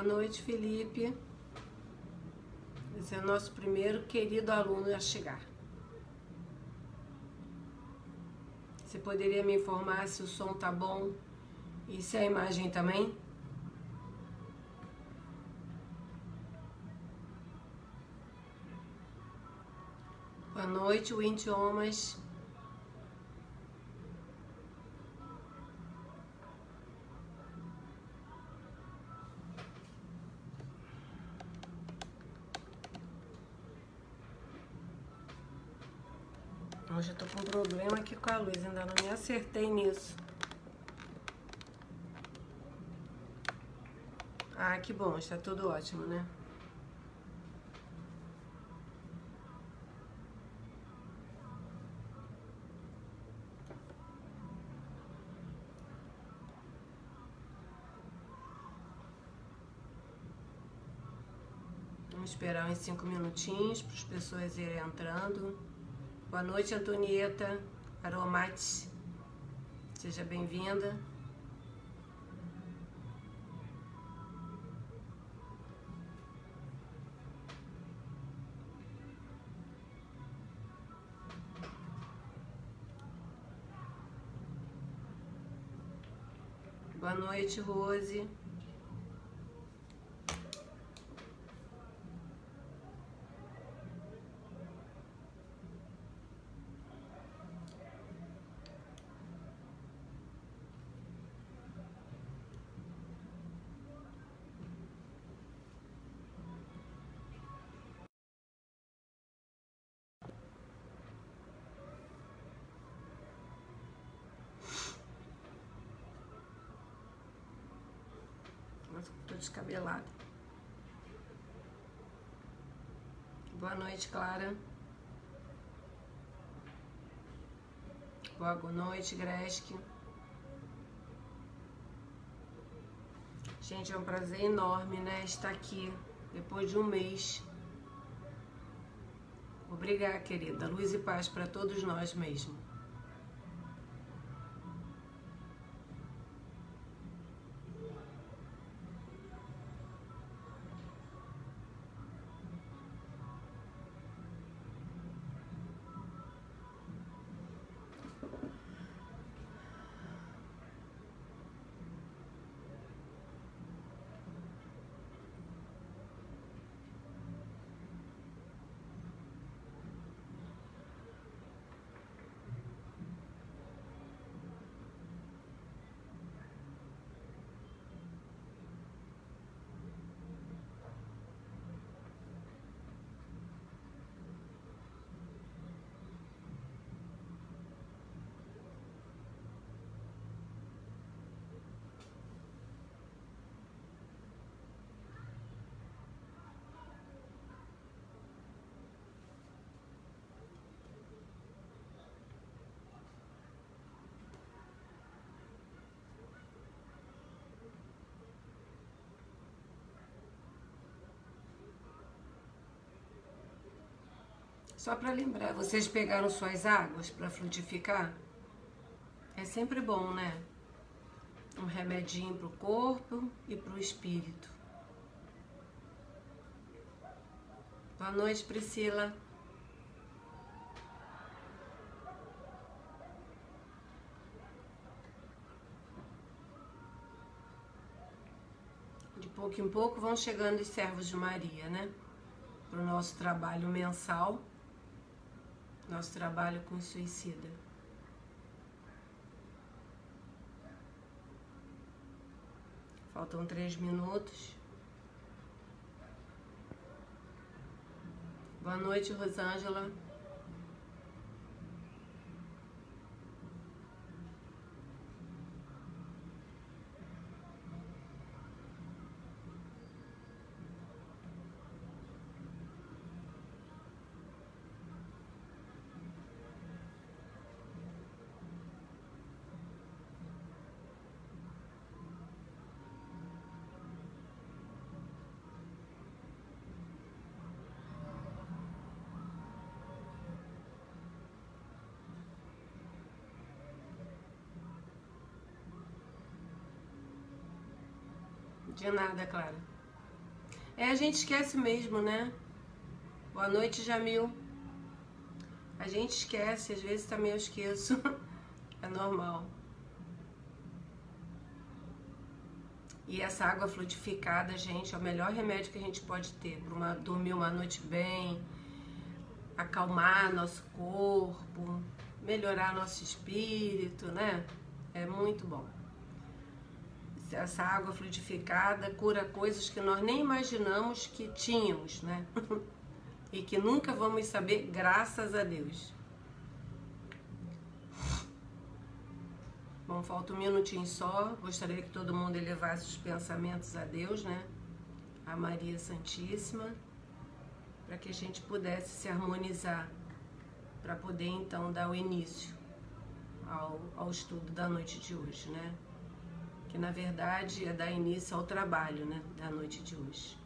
Boa noite, Felipe. Esse é o nosso primeiro querido aluno a chegar. Você poderia me informar se o som tá bom e se a imagem também? Boa noite, Wintiomas. Hoje eu tô com um problema aqui com a luz, ainda não me acertei nisso. Ah, que bom, está tudo ótimo, né? Vamos esperar uns 5 minutinhos para as pessoas irem entrando. Boa noite, Antonieta Aromati. Seja bem-vinda. Boa noite, Rose. Tô descabelada. Boa noite, Clara. Boa noite, Gresk. Gente, é um prazer enorme, né, estar aqui depois de um mês. Obrigada, querida. Luz e paz para todos nós mesmo. Só para lembrar, vocês pegaram suas águas para frutificar? É sempre bom, né? Um remedinho pro corpo e pro espírito. Boa noite, Priscila. De pouco em pouco vão chegando os servos de Maria, né? Pro nosso trabalho mensal. Nosso trabalho com suicida. Faltam 3 minutos. Boa noite, Rosângela. De nada, Clara. A gente esquece mesmo, né? Boa noite, Jamil. A gente esquece, às vezes também eu esqueço. É normal. E essa água frutificada, gente, é o melhor remédio que a gente pode ter para dormir uma noite bem, acalmar nosso corpo, melhorar nosso espírito, né? É muito bom. Essa água frutificada cura coisas que nós nem imaginamos que tínhamos, né? E que nunca vamos saber, graças a Deus. Bom, falta um minutinho só. Gostaria que todo mundo elevasse os pensamentos a Deus, né? A Maria Santíssima, para que a gente pudesse se harmonizar, para poder então dar o início ao estudo da noite de hoje, né? Que na verdade é dar início ao trabalho, né, da noite de hoje.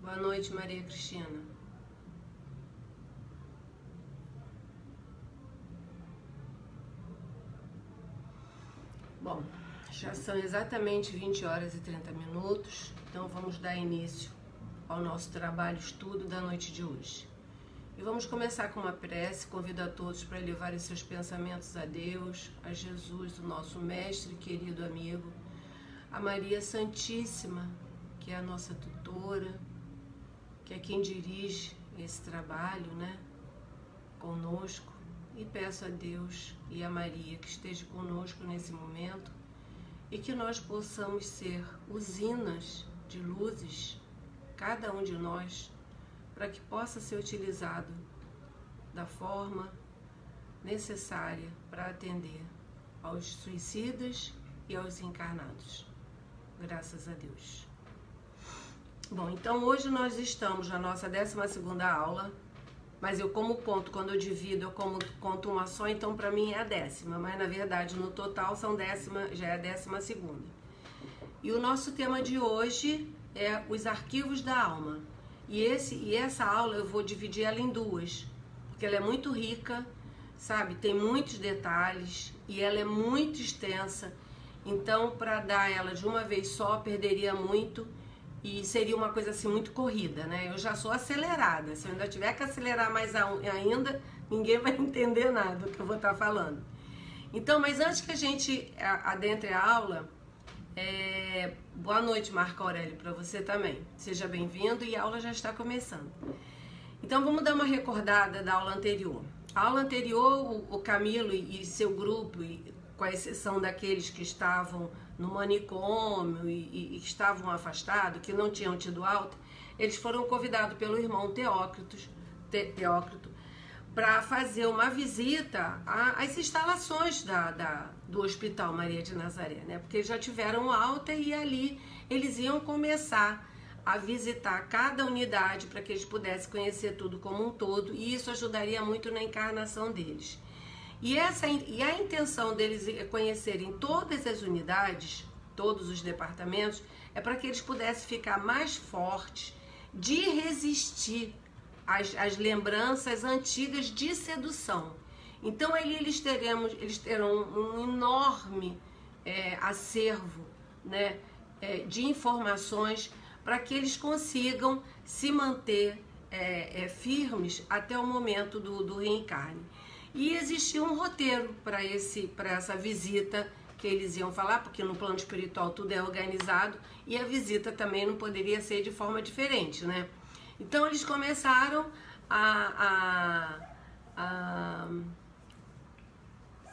Boa noite, Maria Cristina. Bom, já são exatamente 20 horas e 30 minutos, então vamos dar início ao nosso trabalho estudo da noite de hoje. E vamos começar com uma prece. Convido a todos para elevarem seus pensamentos a Deus, a Jesus, o nosso mestre, querido amigo, a Maria Santíssima, que é a nossa tutora, que é quem dirige esse trabalho, né, conosco, e peço a Deus e a Maria que esteja conosco nesse momento e que nós possamos ser usinas de luzes, cada um de nós, para que possa ser utilizado da forma necessária para atender aos suicidas e aos encarnados. Graças a Deus. Bom, então hoje nós estamos na nossa 12ª aula, mas eu como ponto, quando eu divido, eu conto uma só, então para mim é a 10ª, mas na verdade no total já é a 12ª. E o nosso tema de hoje é os arquivos da alma. E essa aula eu vou dividir ela em duas, porque ela é muito rica, sabe? Tem muitos detalhes e ela é muito extensa, então para dar ela de uma vez só perderia muito. E seria uma coisa assim muito corrida, né? Eu já sou acelerada. Se eu ainda tiver que acelerar mais ainda, ninguém vai entender nada do que eu vou estar falando. Então, mas antes que a gente adentre a aula, boa noite, Marco Aurélio, para você também. Seja bem-vindo e a aula já está começando. Então, vamos dar uma recordada da aula anterior. A aula anterior, o Camilo e seu grupo, com a exceção daqueles que estavam no manicômio e estavam afastados, que não tinham tido alta, eles foram convidados pelo irmão Teócrito para fazer uma visita às instalações do Hospital Maria de Nazaré, né? Porque eles já tiveram alta e ali eles iam começar a visitar cada unidade para que eles pudessem conhecer tudo como um todo, e isso ajudaria muito na encarnação deles. E a intenção deles conhecerem todas as unidades, todos os departamentos, é para que eles pudessem ficar mais fortes de resistir às lembranças antigas de sedução. Então eles terão um enorme acervo, né, de informações para que eles consigam se manter firmes até o momento do reencarne. E existia um roteiro para essa visita que eles iam falar, porque no plano espiritual tudo é organizado e a visita também não poderia ser de forma diferente, né? Então eles começaram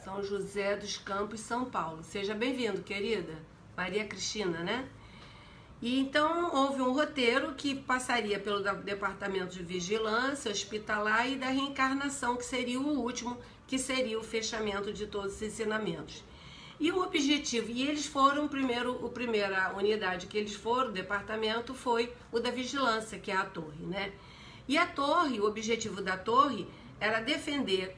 São José dos Campos, São Paulo. Seja bem-vindo, querida. Maria Cristina, né? E então houve um roteiro que passaria pelo departamento de vigilância hospitalar e da reencarnação, que seria o último, que seria o fechamento de todos os ensinamentos. E o objetivo, e eles foram a primeira unidade que eles foram, o departamento, foi o da vigilância, que é a torre, né? E a torre, o objetivo da torre era defender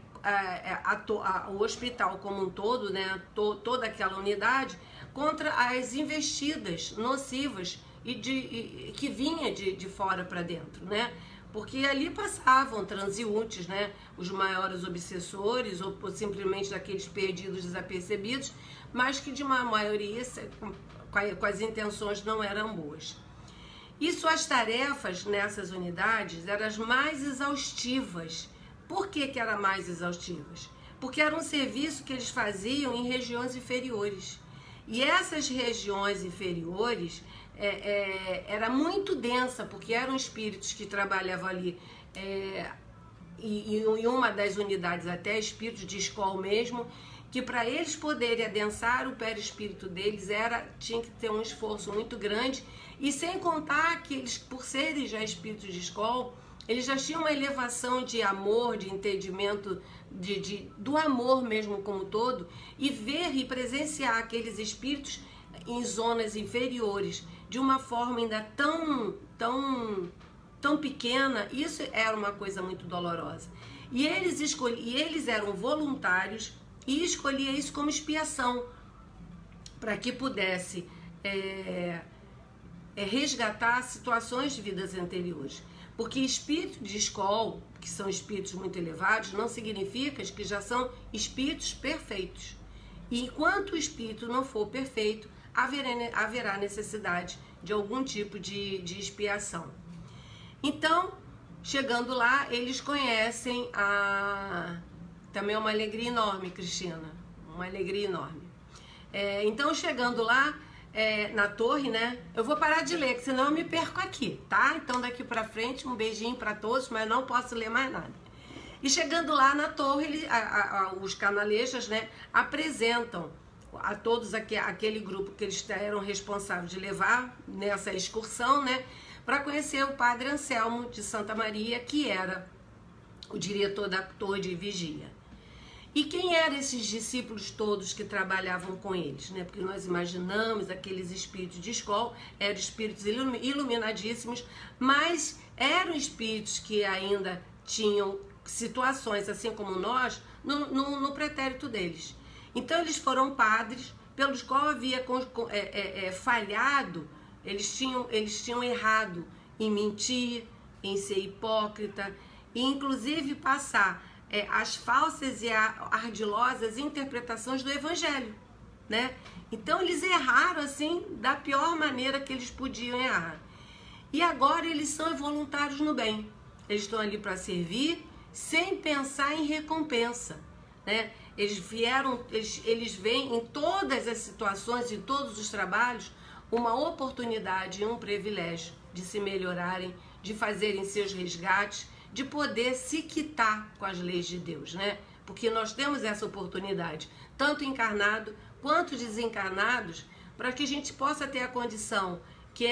o hospital como um todo, né, toda aquela unidade, contra as investidas nocivas que vinha de fora para dentro, né? Porque ali passavam transeuntes, né? Os maiores obsessores ou simplesmente daqueles perdidos desapercebidos, mas que de uma maioria com as intenções não eram boas. E suas tarefas nessas unidades eram as mais exaustivas. Por que eram mais exaustivas? Porque era um serviço que eles faziam em regiões inferiores. E essas regiões inferiores era muito densa, porque eram espíritos que trabalhavam ali, e em uma das unidades até espíritos de escola mesmo, que para eles poderem adensar o perispírito deles tinha que ter um esforço muito grande, e sem contar que eles, por serem já espíritos de escola, eles já tinham uma elevação de amor, de entendimento, do amor mesmo como todo, e ver e presenciar aqueles espíritos em zonas inferiores de uma forma ainda tão pequena, isso era uma coisa muito dolorosa. E eles eram voluntários e escolhiam isso como expiação, para que pudesse resgatar situações de vidas anteriores. Porque espíritos de escola, que são espíritos muito elevados, não significa que já são espíritos perfeitos. E enquanto o espírito não for perfeito, haverá necessidade de algum tipo de expiação. Então, chegando lá, eles conhecem também é uma alegria enorme, Cristina, uma alegria enorme. Então, chegando lá, na torre, né? Eu vou parar de ler, que senão eu me perco aqui, tá? Então, daqui pra frente, um beijinho pra todos, mas não posso ler mais nada. E chegando lá na torre, os canalejas, né, apresentam a todos aquele grupo que eles eram responsáveis de levar nessa excursão, né, para conhecer o padre Anselmo de Santa Maria, que era o diretor da torre de vigia. E quem eram esses discípulos todos que trabalhavam com eles, né? Porque nós imaginamos aqueles espíritos de escola, eram espíritos iluminadíssimos, mas eram espíritos que ainda tinham situações, assim como nós, no pretérito deles. Então eles foram padres pelos quais havia falhado, eles tinham errado em mentir, em ser hipócrita, e inclusive passar as falsas e ardilosas interpretações do Evangelho, né? Então eles erraram assim da pior maneira que eles podiam errar. E agora eles são voluntários no bem. Eles estão ali para servir sem pensar em recompensa, né? Eles veem em todas as situações, em todos os trabalhos, uma oportunidade e um privilégio de se melhorarem, de fazerem seus resgates, de poder se quitar com as leis de Deus, né? Porque nós temos essa oportunidade, tanto encarnado quanto desencarnados, para que a gente possa ter a condição, que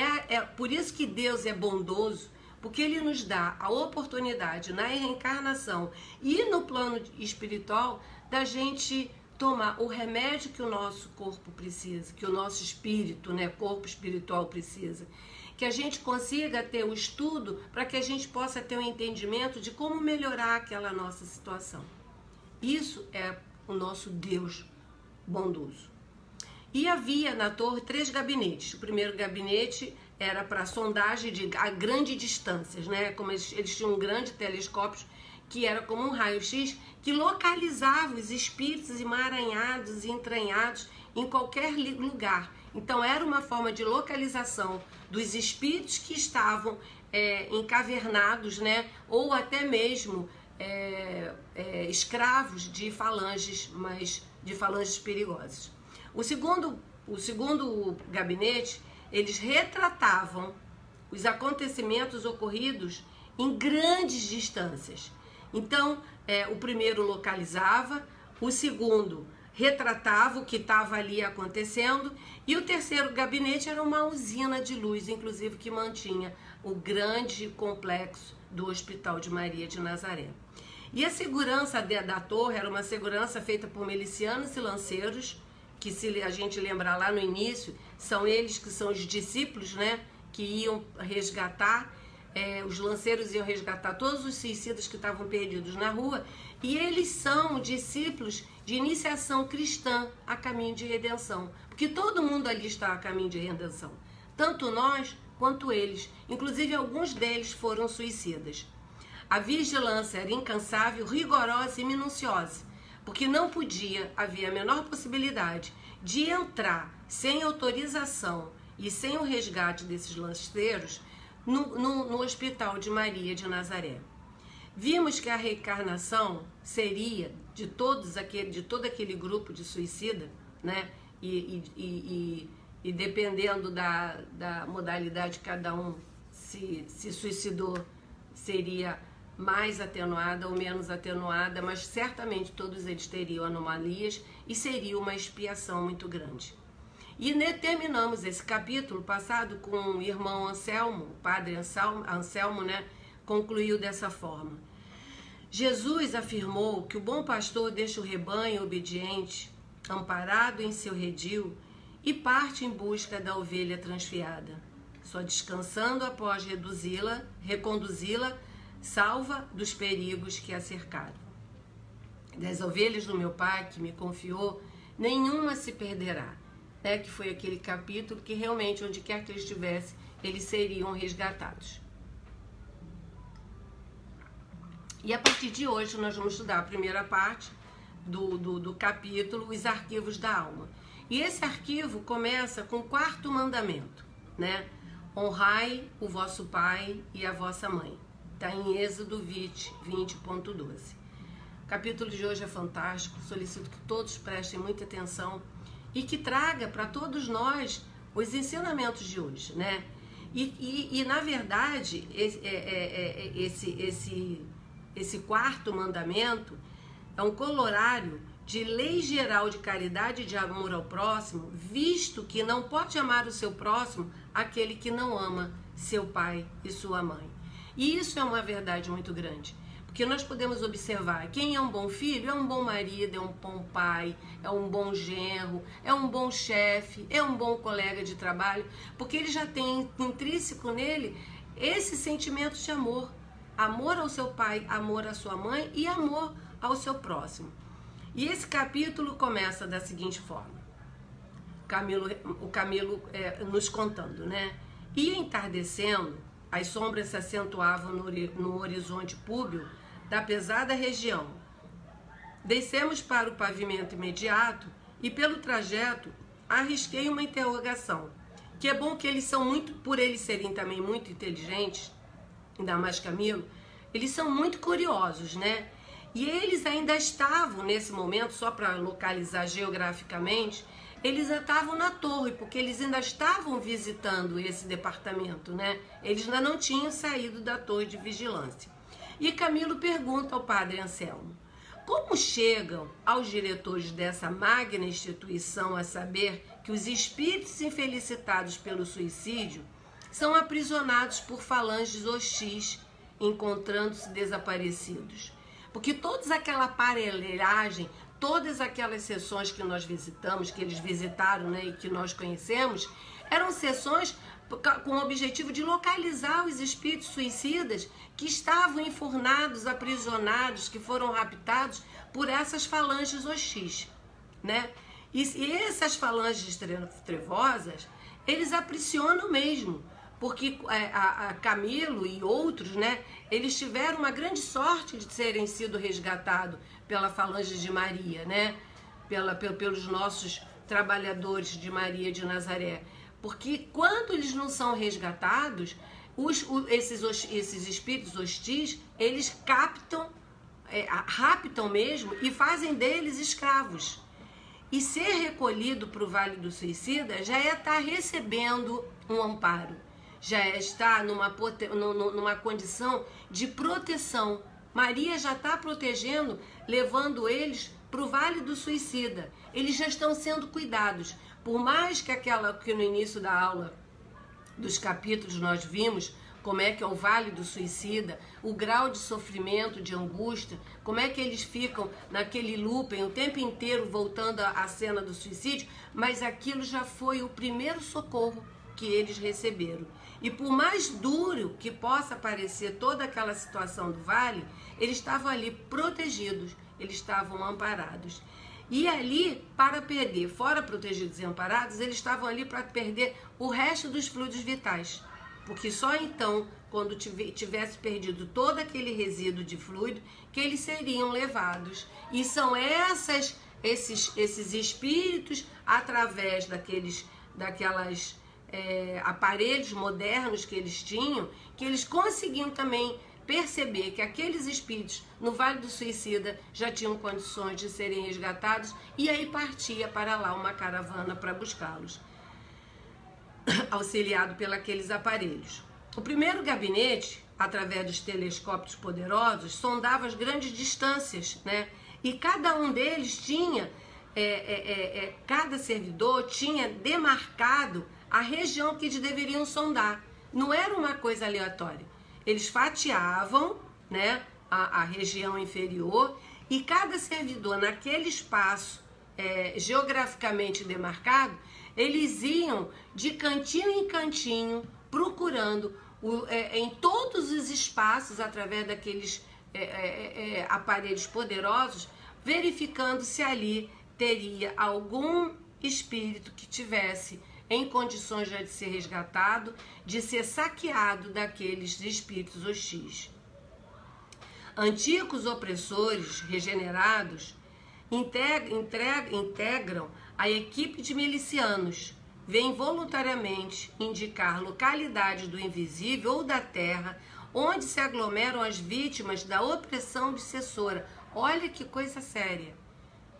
por isso que Deus é bondoso, porque Ele nos dá a oportunidade na reencarnação e no plano espiritual da gente tomar o remédio que o nosso corpo precisa, que o nosso espírito, né, corpo espiritual precisa. Que a gente consiga ter o estudo para que a gente possa ter um entendimento de como melhorar aquela nossa situação. Isso é o nosso Deus bondoso. E havia na torre 3 gabinetes. O primeiro gabinete era para sondagem a grandes distâncias, né? Como eles tinham grandes telescópios, que era como um raio-x, que localizava os espíritos emaranhados e entranhados em qualquer lugar. Então era uma forma de localização dos espíritos que estavam encavernados, né? Ou até mesmo escravos de falanges, mas de falanges perigosas. O segundo gabinete, eles retratavam os acontecimentos ocorridos em grandes distâncias. Então, o primeiro localizava, o segundo retratava o que estava ali acontecendo, e o terceiro gabinete era uma usina de luz, inclusive que mantinha o grande complexo do Hospital de Maria de Nazaré. E a segurança da torre era uma segurança feita por milicianos e lanceiros, que se a gente lembrar lá no início, são eles que são os discípulos, né, que iam resgatar, os lanceiros iam resgatar todos os suicidas que estavam perdidos na rua, e eles são discípulos de iniciação cristã a caminho de redenção, porque todo mundo ali está a caminho de redenção, tanto nós quanto eles, inclusive alguns deles foram suicidas. A vigilância era incansável, rigorosa e minuciosa, porque não podia haver a menor possibilidade de entrar sem autorização e sem o resgate desses lanceiros no hospital de Maria de Nazaré. Vimos que a reencarnação seria de todo aquele grupo de suicida, né? E dependendo da modalidade que cada um se suicidou, seria mais atenuada ou menos atenuada, mas certamente todos eles teriam anomalias e seria uma expiação muito grande. E terminamos esse capítulo passado com o irmão Anselmo, o padre Anselmo, né, concluiu dessa forma. Jesus afirmou que o bom pastor deixa o rebanho obediente, amparado em seu redil, e parte em busca da ovelha transfiada, só descansando após reconduzi-la, salva dos perigos que a cercaram. Das ovelhas do meu Pai que me confiou, nenhuma se perderá. Que foi aquele capítulo que realmente, onde quer que eles estivessem, eles seriam resgatados. E a partir de hoje nós vamos estudar a primeira parte do capítulo, os arquivos da alma. E esse arquivo começa com o 4º mandamento, né? Honrai o vosso pai e a vossa mãe. Está em Êxodo 20.12. O capítulo de hoje é fantástico, solicito que todos prestem muita atenção e que traga para todos nós os ensinamentos de hoje, né? E na verdade, esse 4º mandamento é um corolário de lei geral de caridade e de amor ao próximo, visto que não pode amar o seu próximo aquele que não ama seu pai e sua mãe. E isso é uma verdade muito grande, porque nós podemos observar quem é um bom filho, é um bom marido, é um bom pai, é um bom genro, é um bom chefe, é um bom colega de trabalho, porque ele já tem intrínseco nele esse sentimento de amor. Amor ao seu pai, amor à sua mãe e amor ao seu próximo. E esse capítulo começa da seguinte forma. O Camilo nos contando, né? E entardecendo, as sombras se acentuavam no horizonte público da pesada região. Descemos para o pavimento imediato e pelo trajeto arrisquei uma interrogação. Que é bom que eles são muito, por eles serem também muito inteligentes, ainda mais Camilo, eles são muito curiosos, né? E eles ainda estavam nesse momento, só para localizar geograficamente, eles estavam na torre, porque eles ainda estavam visitando esse departamento, né? Eles ainda não tinham saído da torre de vigilância. E Camilo pergunta ao padre Anselmo, como chegam aos diretores dessa magna instituição a saber que os espíritos infelicitados pelo suicídio são aprisionados por falanges hostis, encontrando-se desaparecidos? Porque toda aquela aparelhagem, todas aquelas sessões que nós visitamos, que eles visitaram, né, e que nós conhecemos, eram sessões com o objetivo de localizar os espíritos suicidas que estavam enfurnados, aprisionados, que foram raptados por essas falanges hostis, né? E essas falanges trevosas, eles aprisionam mesmo, porque a Camilo e outros, né, eles tiveram uma grande sorte de terem sido resgatados pela falange de Maria, né, pelos nossos trabalhadores de Maria de Nazaré. Porque quando eles não são resgatados, esses espíritos hostis, eles raptam mesmo e fazem deles escravos. E ser recolhido para o Vale do Suicida já é estar recebendo um amparo, já é estar numa condição de proteção. Maria já está protegendo, levando eles para o Vale do Suicida. Eles já estão sendo cuidados. Por mais que no início da aula dos capítulos nós vimos como é que é o Vale do Suicida, o grau de sofrimento, de angústia, como é que eles ficam naquele looping o tempo inteiro voltando à cena do suicídio, mas aquilo já foi o primeiro socorro que eles receberam. E por mais duro que possa parecer toda aquela situação do vale, eles estavam ali protegidos, eles estavam amparados. E ali, para perder, fora protegidos e amparados, eles estavam ali para perder o resto dos fluidos vitais. Porque só então, quando tivesse perdido todo aquele resíduo de fluido, que eles seriam levados. E são esses espíritos, através daquelas aparelhos modernos que eles tinham, que eles conseguiam também perceber que aqueles espíritos no Vale do Suicida já tinham condições de serem resgatados, e aí partia para lá uma caravana para buscá-los, auxiliado pelos aparelhos. O primeiro gabinete, através dos telescópios poderosos, sondava as grandes distâncias, né? E cada um deles tinha, cada servidor tinha demarcado a região que eles deveriam sondar. Não era uma coisa aleatória. Eles fatiavam, né, a região inferior, e cada servidor, naquele espaço geograficamente demarcado, eles iam de cantinho em cantinho, procurando em todos os espaços, através daqueles aparelhos poderosos, verificando se ali teria algum espírito que tivesse em condições já de ser resgatado, de ser saqueado daqueles espíritos hostis. Antigos opressores regenerados integram a equipe de milicianos, vêm voluntariamente indicar localidades do invisível ou da terra onde se aglomeram as vítimas da opressão obsessora. Olha que coisa séria.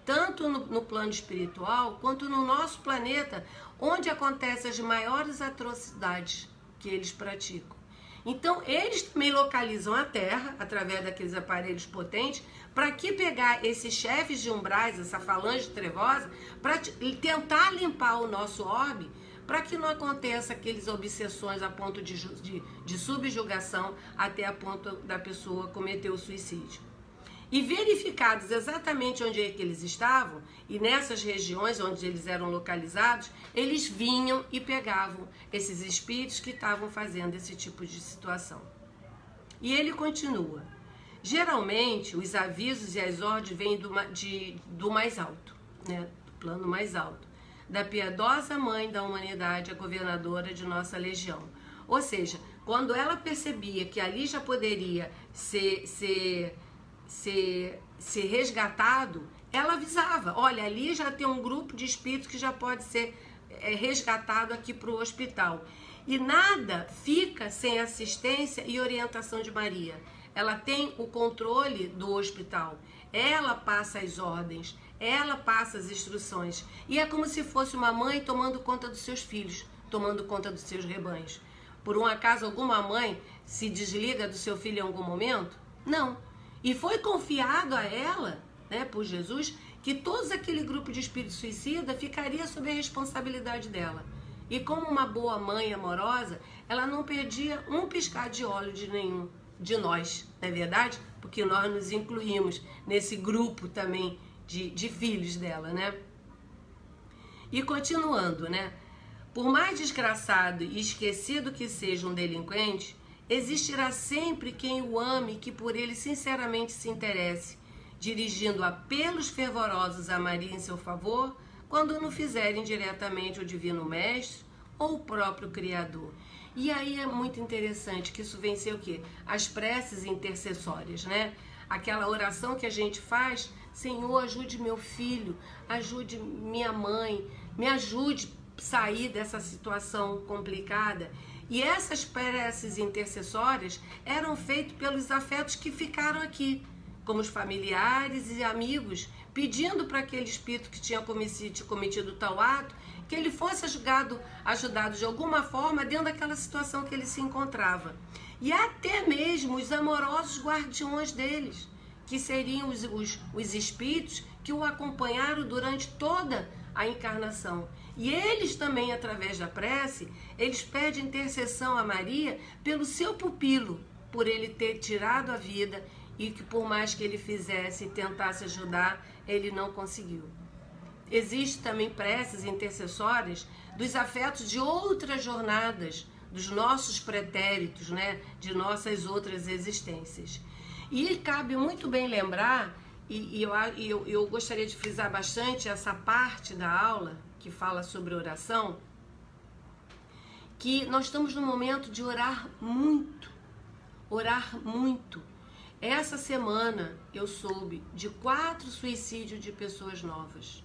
Tanto no plano espiritual, quanto no nosso planeta, onde acontecem as maiores atrocidades que eles praticam. Então, eles também localizam a Terra, através daqueles aparelhos potentes, para que pegar esses chefes de umbrais, essa falange trevosa, para tentar limpar o nosso orbe, para que não aconteça aquelas obsessões a ponto de subjugação, até a ponto da pessoa cometer o suicídio. E verificados exatamente onde é que eles estavam, e nessas regiões onde eles eram localizados, eles vinham e pegavam esses espíritos que estavam fazendo esse tipo de situação. E ele continua. Geralmente, os avisos e as ordens vêm do mais alto, né? Do plano mais alto, da piedosa mãe da humanidade, a governadora de nossa legião. Ou seja, quando ela percebia que ali já poderia ser resgatado, ela avisava, olha, ali já tem um grupo de espíritos que já pode ser resgatado aqui para o hospital. E nada fica sem assistência e orientação de Maria. Ela tem o controle do hospital, ela passa as ordens, ela passa as instruções. E é como se fosse uma mãe tomando conta dos seus filhos, tomando conta dos seus rebanhos. Por um acaso, alguma mãe se desliga do seu filho em algum momento? Não. E foi confiado a ela, né, por Jesus, que todo aquele grupo de espíritos suicida ficaria sob a responsabilidade dela. E como uma boa mãe amorosa, ela não perdia um piscar de olho de nenhum de nós, não é verdade? Porque nós nos incluímos nesse grupo também de filhos dela, né? E continuando, né? Por mais desgraçado e esquecido que seja um delinquente, existirá sempre quem o ame e que por ele sinceramente se interesse, dirigindo apelos fervorosos a Maria em seu favor, quando não fizerem diretamente o Divino Mestre ou o próprio Criador. E aí é muito interessante que isso vem ser o quê? As preces intercessórias, né? Aquela oração que a gente faz, Senhor, ajude meu filho, ajude minha mãe, me ajude a sair dessa situação complicada. E essas preces intercessórias eram feitas pelos afetos que ficaram aqui, como os familiares e amigos, pedindo para aquele espírito que tinha cometido tal ato, que ele fosse ajudado de alguma forma dentro daquela situação que ele se encontrava. E até mesmo os amorosos guardiões deles, que seriam os espíritos que o acompanharam durante toda a encarnação. E eles também, através da prece, eles pedem intercessão a Maria pelo seu pupilo, por ele ter tirado a vida e que por mais que ele fizesse e tentasse ajudar, ele não conseguiu. Existem também preces intercessórias dos afetos de outras jornadas, dos nossos pretéritos, né? De nossas outras existências. E cabe muito bem lembrar, e eu gostaria de frisar bastante essa parte da aula que fala sobre oração, que nós estamos no momento de orar muito. Orar muito. Essa semana eu soube de 4 suicídios de pessoas novas.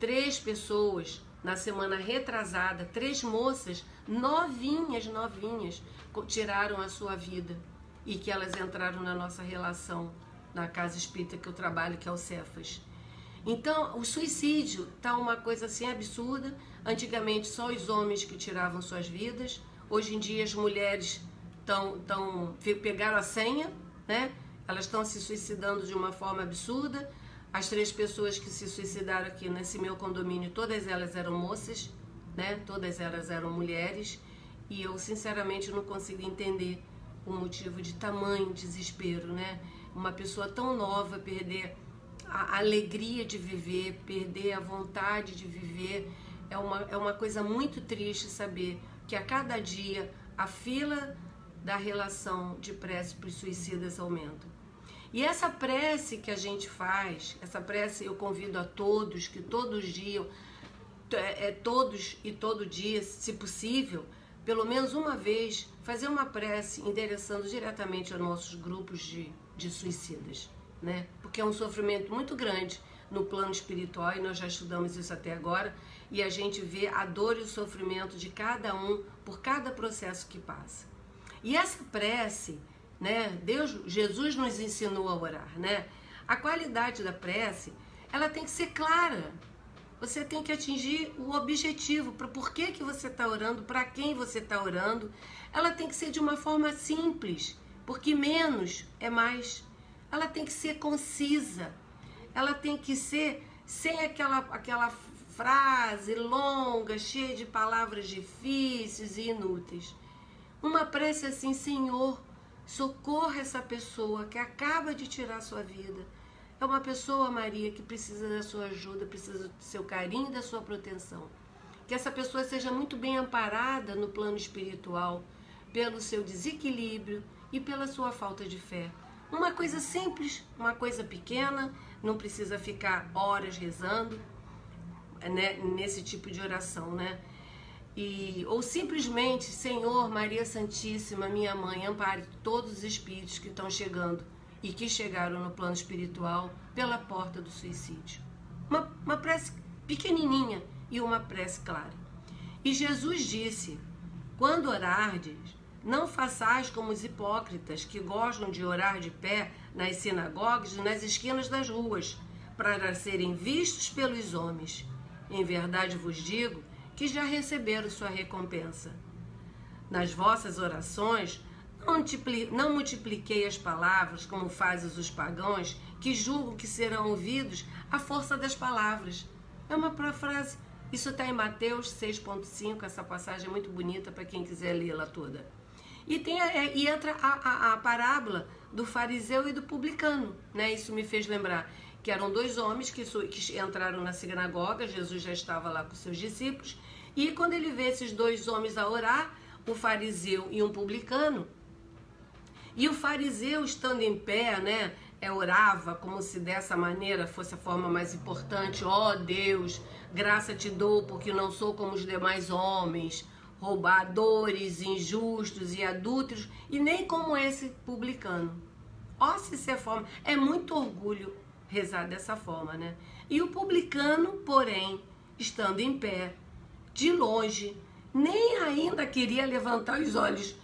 3 pessoas na semana retrasada, 3 moças novinhas, tiraram a sua vida e que elas entraram na nossa relação na casa espírita que eu trabalho, que é o Cefas. Então, o suicídio tá uma coisa assim absurda. Antigamente só os homens que tiravam suas vidas. Hoje em dia as mulheres pegaram a senha, né? Elas estão se suicidando de uma forma absurda. As 3 pessoas que se suicidaram aqui nesse meu condomínio, todas elas eram moças, né? Todas elas eram mulheres. E eu sinceramente não consigo entender o motivo de tamanho desespero, né? Uma pessoa tão nova perder a alegria de viver, perder a vontade de viver, é uma coisa muito triste saber que a cada dia a fila da relação de prece para os suicidas aumenta. E essa prece que a gente faz, essa prece eu convido a todos, que todos e todo dia, se possível, pelo menos uma vez, fazer uma prece endereçando diretamente aos nossos grupos de suicidas, né? Porque é um sofrimento muito grande no plano espiritual, e nós já estudamos isso até agora, e a gente vê a dor e o sofrimento de cada um por cada processo que passa. E essa prece, né? Jesus nos ensinou a orar, né? A qualidade da prece, ela tem que ser clara. Você tem que atingir o objetivo, para por que você está orando, para quem você está orando. Ela tem que ser de uma forma simples, porque menos é mais. Ela tem que ser concisa. Ela tem que ser sem aquela frase longa, cheia de palavras difíceis e inúteis. Uma prece assim: Senhor, socorra essa pessoa que acaba de tirar sua vida. É uma pessoa, Maria, que precisa da sua ajuda, precisa do seu carinho e da sua proteção. Que essa pessoa seja muito bem amparada no plano espiritual, pelo seu desequilíbrio e pela sua falta de fé. Uma coisa simples, uma coisa pequena, não precisa ficar horas rezando, né, nesse tipo de oração, né? Ou simplesmente: Senhor, Maria Santíssima, minha mãe, ampare todos os espíritos que estão chegando e que chegaram no plano espiritual pela porta do suicídio. Uma prece pequenininha e uma prece clara. E Jesus disse: quando orardes, não façais como os hipócritas que gostam de orar de pé nas sinagogas e nas esquinas das ruas, para serem vistos pelos homens. Em verdade vos digo que já receberam sua recompensa. Nas vossas orações, não multipliquei as palavras como fazem os pagãos, que julgam que serão ouvidos à força das palavras. É uma frase, isso está em Mateus 6,5, essa passagem é muito bonita para quem quiser lê-la toda. E entra a parábola do fariseu e do publicano, né? Isso me fez lembrar que eram 2 homens que entraram na sinagoga. Jesus já estava lá com seus discípulos, e quando ele vê esses 2 homens a orar, o fariseu e um publicano, e o fariseu, estando em pé, né, orava como se dessa maneira fosse a forma mais importante: ó Deus, graça te dou porque não sou como os demais homens, roubadores, injustos e adúlteros, e nem como esse publicano. Ó, se isso é forma, é muito orgulho rezar dessa forma, né? E o publicano, porém, estando em pé, de longe, nem ainda queria levantar os olhos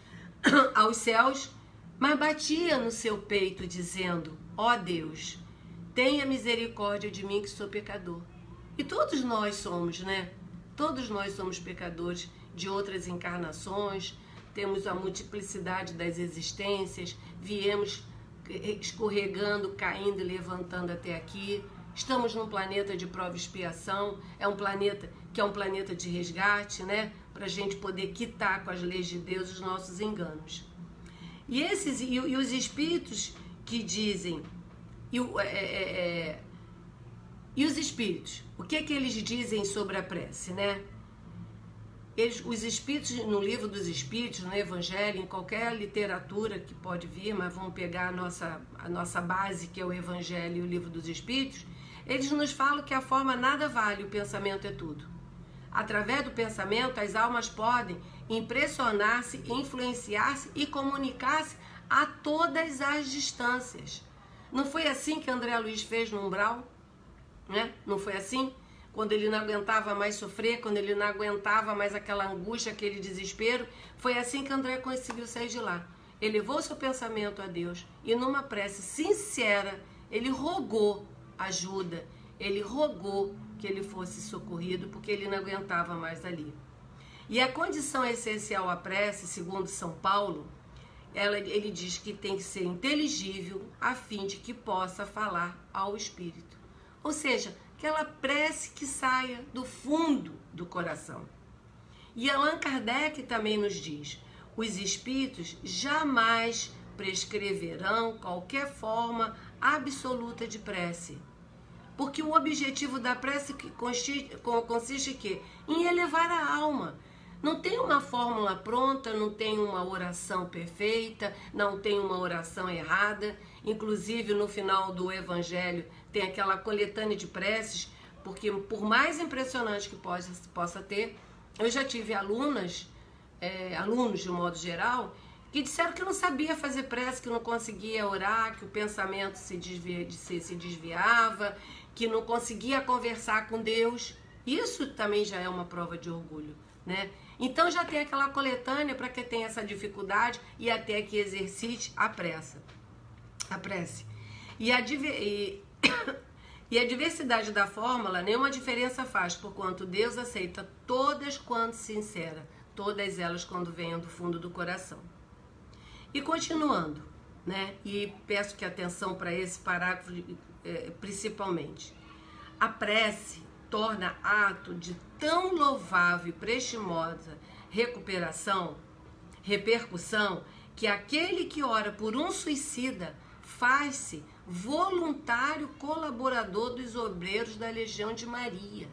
aos céus, mas batia no seu peito, dizendo: ó Deus, tenha misericórdia de mim que sou pecador. E todos nós somos, né? Todos nós somos pecadores de outras encarnações, temos a multiplicidade das existências, viemos escorregando, caindo e levantando até aqui. Estamos num planeta de prova e expiação, é um planeta que é um planeta de resgate, né? Para a gente poder quitar com as leis de Deus os nossos enganos. E os espíritos que dizem, e os espíritos, o que eles dizem sobre a prece, né? os espíritos, no livro dos espíritos, no evangelho, em qualquer literatura que pode vir, mas vamos pegar a nossa base, que é o evangelho e o livro dos espíritos, eles nos falam que a forma nada vale, o pensamento é tudo. Através do pensamento, as almas podem impressionar-se, influenciar-se e comunicar-se a todas as distâncias. Não foi assim que André Luiz fez no umbral? Né? Não foi assim? Quando ele não aguentava mais sofrer, quando ele não aguentava mais aquela angústia, aquele desespero, foi assim que André conseguiu sair de lá. Ele levou seu pensamento a Deus e numa prece sincera, ele rogou ajuda, ele rogou que ele fosse socorrido, porque ele não aguentava mais ali. E a condição essencial à prece, segundo São Paulo, ele diz que tem que ser inteligível a fim de que possa falar ao Espírito. Ou seja, aquela prece que saia do fundo do coração. E Allan Kardec também nos diz: os espíritos jamais prescreverão qualquer forma absoluta de prece. Porque o objetivo da prece consiste em quê? Em elevar a alma. Não tem uma fórmula pronta, não tem uma oração perfeita, não tem uma oração errada. Inclusive, no final do Evangelho, tem aquela coletânea de preces, porque por mais impressionante que possa ter, eu já tive alunos de um modo geral, que disseram que não sabia fazer prece, que não conseguia orar, que o pensamento se desviava, que não conseguia conversar com Deus. Isso também já é uma prova de orgulho, né? Então já tem aquela coletânea para quem tem essa dificuldade e até que exercite a prece. E a diversidade da fórmula nenhuma diferença faz, porquanto Deus aceita todas quanto sincera, todas elas quando venham do fundo do coração. E continuando, né? E peço que atenção para esse parágrafo principalmente. A prece torna ato de tão louvável e prestimosa repercussão, que aquele que ora por um suicida faz-se voluntário colaborador dos obreiros da Legião de Maria.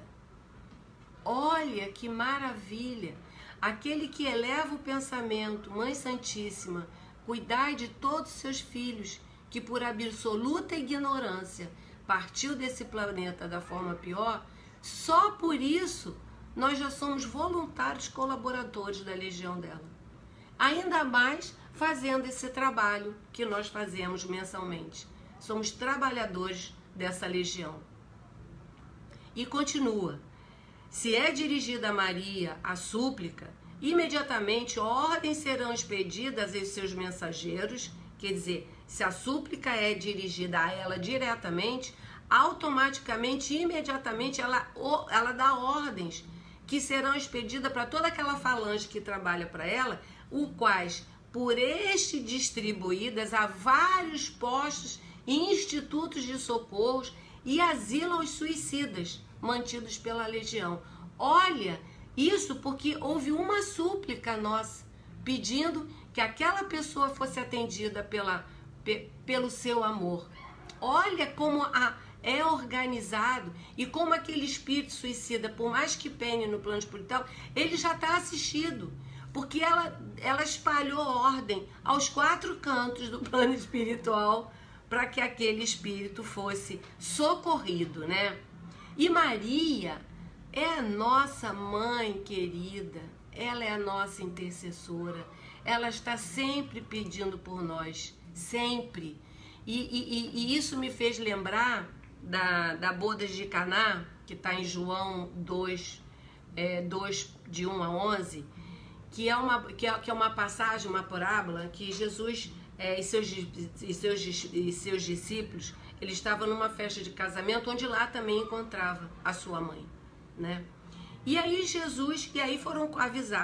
Olha que maravilha! Aquele que eleva o pensamento, Mãe Santíssima, cuidai de todos os seus filhos, que por absoluta ignorância partiu desse planeta da forma pior, só por isso nós já somos voluntários colaboradores da Legião dela. Ainda mais fazendo esse trabalho que nós fazemos mensalmente. Somos trabalhadores dessa Legião. E continua. Se é dirigida a Maria a súplica, imediatamente ordens serão expedidas aos seus mensageiros, quer dizer, se a súplica é dirigida a ela diretamente, automaticamente, imediatamente, ela dá ordens que serão expedidas para toda aquela falange que trabalha para ela, o quais, por este distribuídas a vários postos e institutos de socorros e asilos suicidas mantidos pela Legião. Olha, isso porque houve uma súplica nossa, pedindo que aquela pessoa fosse atendida pelo seu amor. Olha como é organizado e como aquele espírito suicida, por mais que pene no plano espiritual, ele já está assistido, porque ela espalhou ordem aos 4 cantos do plano espiritual para que aquele espírito fosse socorrido, né? E Maria é a nossa mãe querida, ela é a nossa intercessora, ela está sempre pedindo por nós, sempre. E isso me fez lembrar da boda de Caná, que está em João 2, 2, de 1 a 11, que é uma passagem, uma parábola, que Jesus e seus discípulos, eles estavam numa festa de casamento, onde lá também encontrava a sua mãe, né? E aí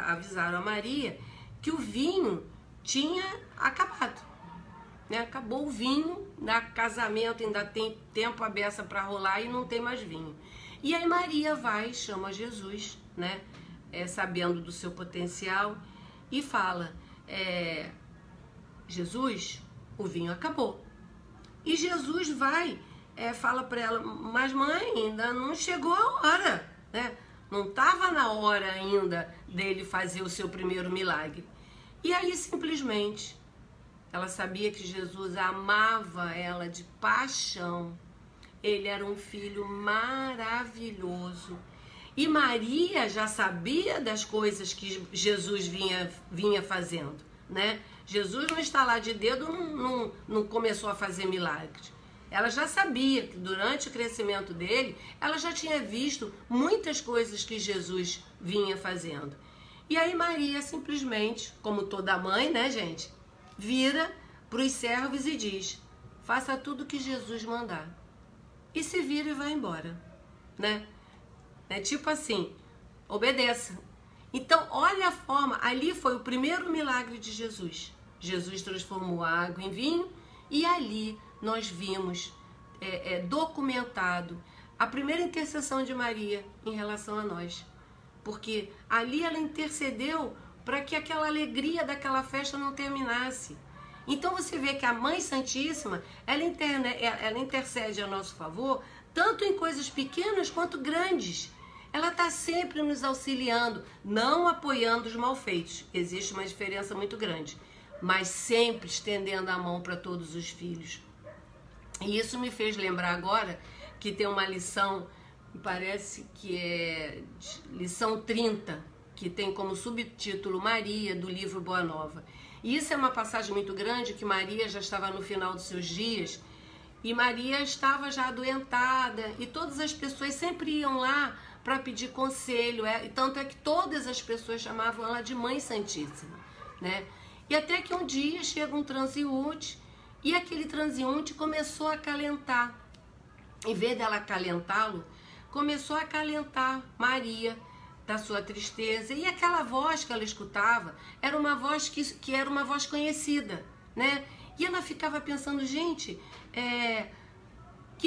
avisaram a Maria que o vinho tinha acabado. Né? Acabou o vinho, na casamento ainda tem tempo a beça para rolar e não tem mais vinho. E aí Maria vai, chama Jesus, né? Sabendo do seu potencial, e fala, Jesus, o vinho acabou. E Jesus vai, fala para ela, mas mãe, ainda não chegou a hora, né? Não estava na hora ainda dele fazer o seu primeiro milagre. E aí simplesmente ela sabia que Jesus amava ela de paixão. Ele era um filho maravilhoso. E Maria já sabia das coisas que Jesus vinha fazendo, né? Jesus não está lá de dedo, não começou a fazer milagres. Ela já sabia que durante o crescimento dele, ela já tinha visto muitas coisas que Jesus vinha fazendo. E aí Maria simplesmente, como toda mãe, né, gente, vira para os servos e diz: faça tudo que Jesus mandar. E se vira e vai embora, né? É tipo assim, obedeça. Então, olha a forma, ali foi o primeiro milagre de Jesus. Jesus transformou a água em vinho e ali nós vimos documentado a primeira intercessão de Maria em relação a nós. Porque ali ela intercedeu para que aquela alegria daquela festa não terminasse. Então você vê que a Mãe Santíssima, ela intercede a nosso favor, tanto em coisas pequenas quanto grandes. Ela está sempre nos auxiliando, não apoiando os malfeitos. Existe uma diferença muito grande, mas sempre estendendo a mão para todos os filhos. E isso me fez lembrar agora que tem uma lição, parece que é lição 30, que tem como subtítulo Maria, do livro Boa Nova. E isso é uma passagem muito grande, que Maria já estava no final dos seus dias, e Maria estava já adoentada, e todas as pessoas sempre iam lá para pedir conselho, e tanto é que todas as pessoas chamavam ela de Mãe Santíssima, né? E até que um dia chega um transeunte, e aquele transeunte começou a acalentar. Em vez dela acalentá-lo, começou a acalentar Maria da sua tristeza. E aquela voz que ela escutava era uma voz que era uma voz conhecida, né? E ela ficava pensando, gente,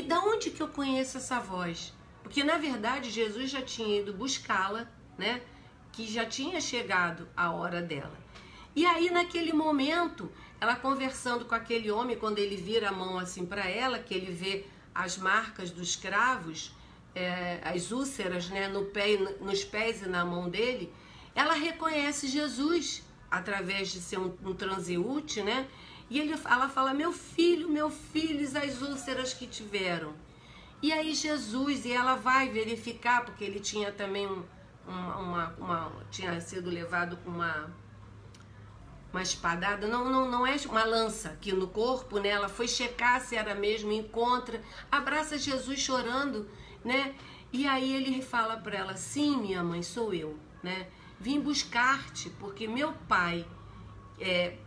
da onde que eu conheço essa voz? Porque, na verdade, Jesus já tinha ido buscá-la, né? Que já tinha chegado a hora dela. E aí, naquele momento, ela conversando com aquele homem, quando ele vira a mão assim para ela, que ele vê as marcas dos cravos, as úlceras, né, nos pés e na mão dele, ela reconhece Jesus através de ser um transeúnte, né? E ela fala, meu filho, as úlceras que tiveram. E aí Jesus, e ela vai verificar, porque ele tinha também tinha sido levado com uma espadada, não é uma lança aqui no corpo, né? Ela foi checar se era mesmo, encontra, abraça Jesus chorando, né? E aí ele fala para ela, sim, minha mãe, sou eu, né? Vim buscar-te, porque meu pai,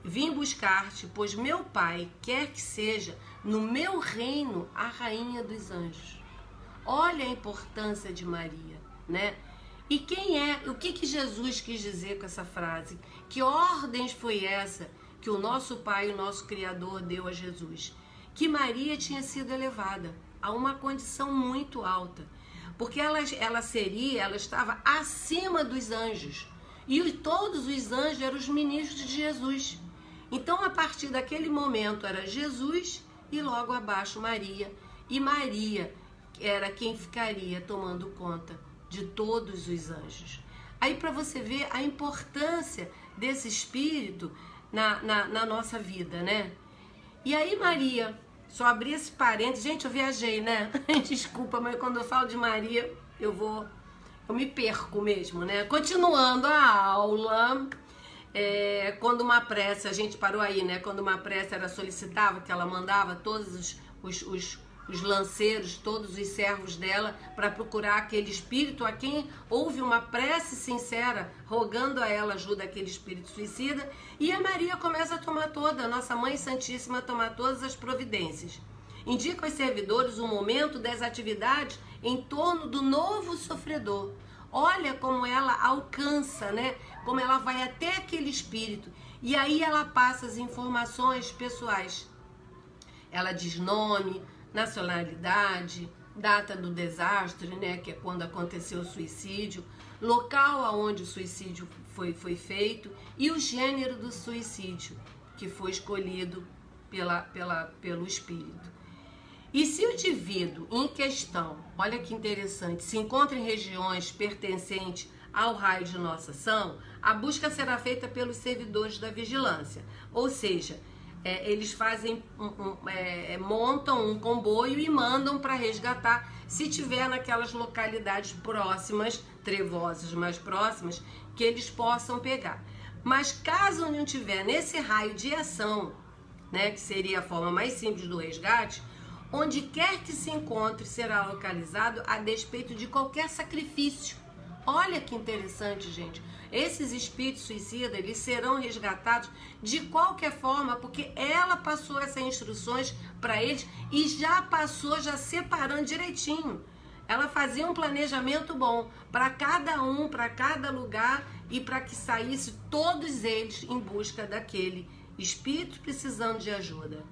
vim buscar-te, pois meu pai quer que seja no meu reino a rainha dos anjos. Olha a importância de Maria, né? E o que Jesus quis dizer com essa frase? Que ordens foi essa que o nosso Pai, o nosso Criador, deu a Jesus? Que Maria tinha sido elevada a uma condição muito alta, porque ela estava acima dos anjos, e todos os anjos eram os ministros de Jesus. Então, a partir daquele momento, era Jesus e logo abaixo Maria, e Maria era quem ficaria tomando conta de todos os anjos. Aí, para você ver a importância desse espírito na nossa vida, né? E aí Maria, só abrir esse parênteses, gente, eu viajei, né? Desculpa, mas quando eu falo de Maria, eu me perco mesmo, né? Continuando a aula, quando uma prece, a gente parou aí, né? Quando uma prece era solicitada, que ela mandava todos os lanceiros, todos os servos dela, para procurar aquele espírito a quem houve uma prece sincera, rogando a ela ajuda aquele espírito suicida, e a Maria começa a tomar a nossa Mãe Santíssima a tomar todas as providências. Indica aos servidores o momento das atividades em torno do novo sofredor. Olha como ela alcança, né? Como ela vai até aquele espírito, e aí ela passa as informações pessoais. Ela diz nome, nacionalidade, data do desastre, né, que é quando aconteceu o suicídio, local aonde o suicídio foi feito e o gênero do suicídio que foi escolhido pelo espírito. E se o indivíduo em questão, olha que interessante, se encontra em regiões pertencentes ao raio de nossa ação, a busca será feita pelos servidores da vigilância. Ou seja, eles fazem montam um comboio e mandam para resgatar, se tiver naquelas localidades próximas, trevosas, mais próximas, que eles possam pegar. Mas caso não tiver nesse raio de ação, né, que seria a forma mais simples do resgate, onde quer que se encontre será localizado a despeito de qualquer sacrifício. Olha que interessante, gente. Esses espíritos suicidas, eles serão resgatados de qualquer forma, porque ela passou essas instruções para eles e já passou, já separando direitinho. Ela fazia um planejamento bom para cada um, para cada lugar, e para que saísse todos eles em busca daquele espírito precisando de ajuda.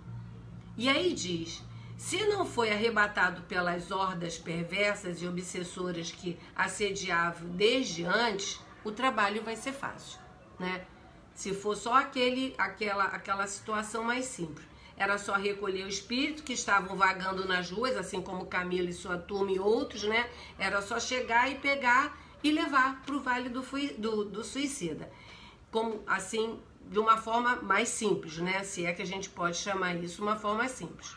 E aí diz: se não foi arrebatado pelas hordas perversas e obsessoras que assediavam desde antes, o trabalho vai ser fácil, né? Se for só aquela situação mais simples. Era só recolher o espírito que estavam vagando nas ruas, assim como Camila e sua turma e outros, né? Era só chegar e pegar e levar para o Vale do Suicida. Como, assim, de uma forma mais simples, né? Se é que a gente pode chamar isso uma forma simples.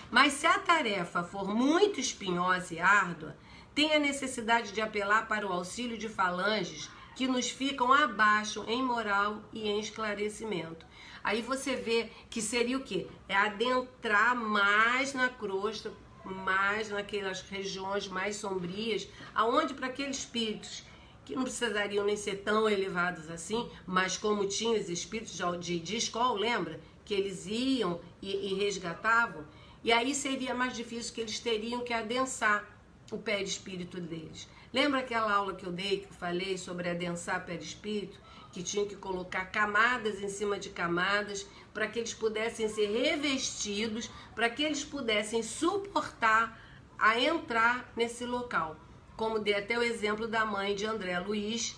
Mas se a tarefa for muito espinhosa e árdua, tem a necessidade de apelar para o auxílio de falanges que nos ficam abaixo em moral e em esclarecimento. Aí você vê que seria o quê? É adentrar mais na crosta, mais naquelas regiões mais sombrias, aonde para aqueles espíritos que não precisariam nem ser tão elevados assim, mas como tinha os espíritos de escola, lembra? Que eles iam e resgatavam, e aí seria mais difícil, que eles teriam que adensar o perispírito deles. Lembra aquela aula que eu dei, que eu falei sobre adensar perispírito? Que tinham que colocar camadas em cima de camadas para que eles pudessem ser revestidos, para que eles pudessem suportar a entrar nesse local. Como dei até o exemplo da mãe de André Luiz,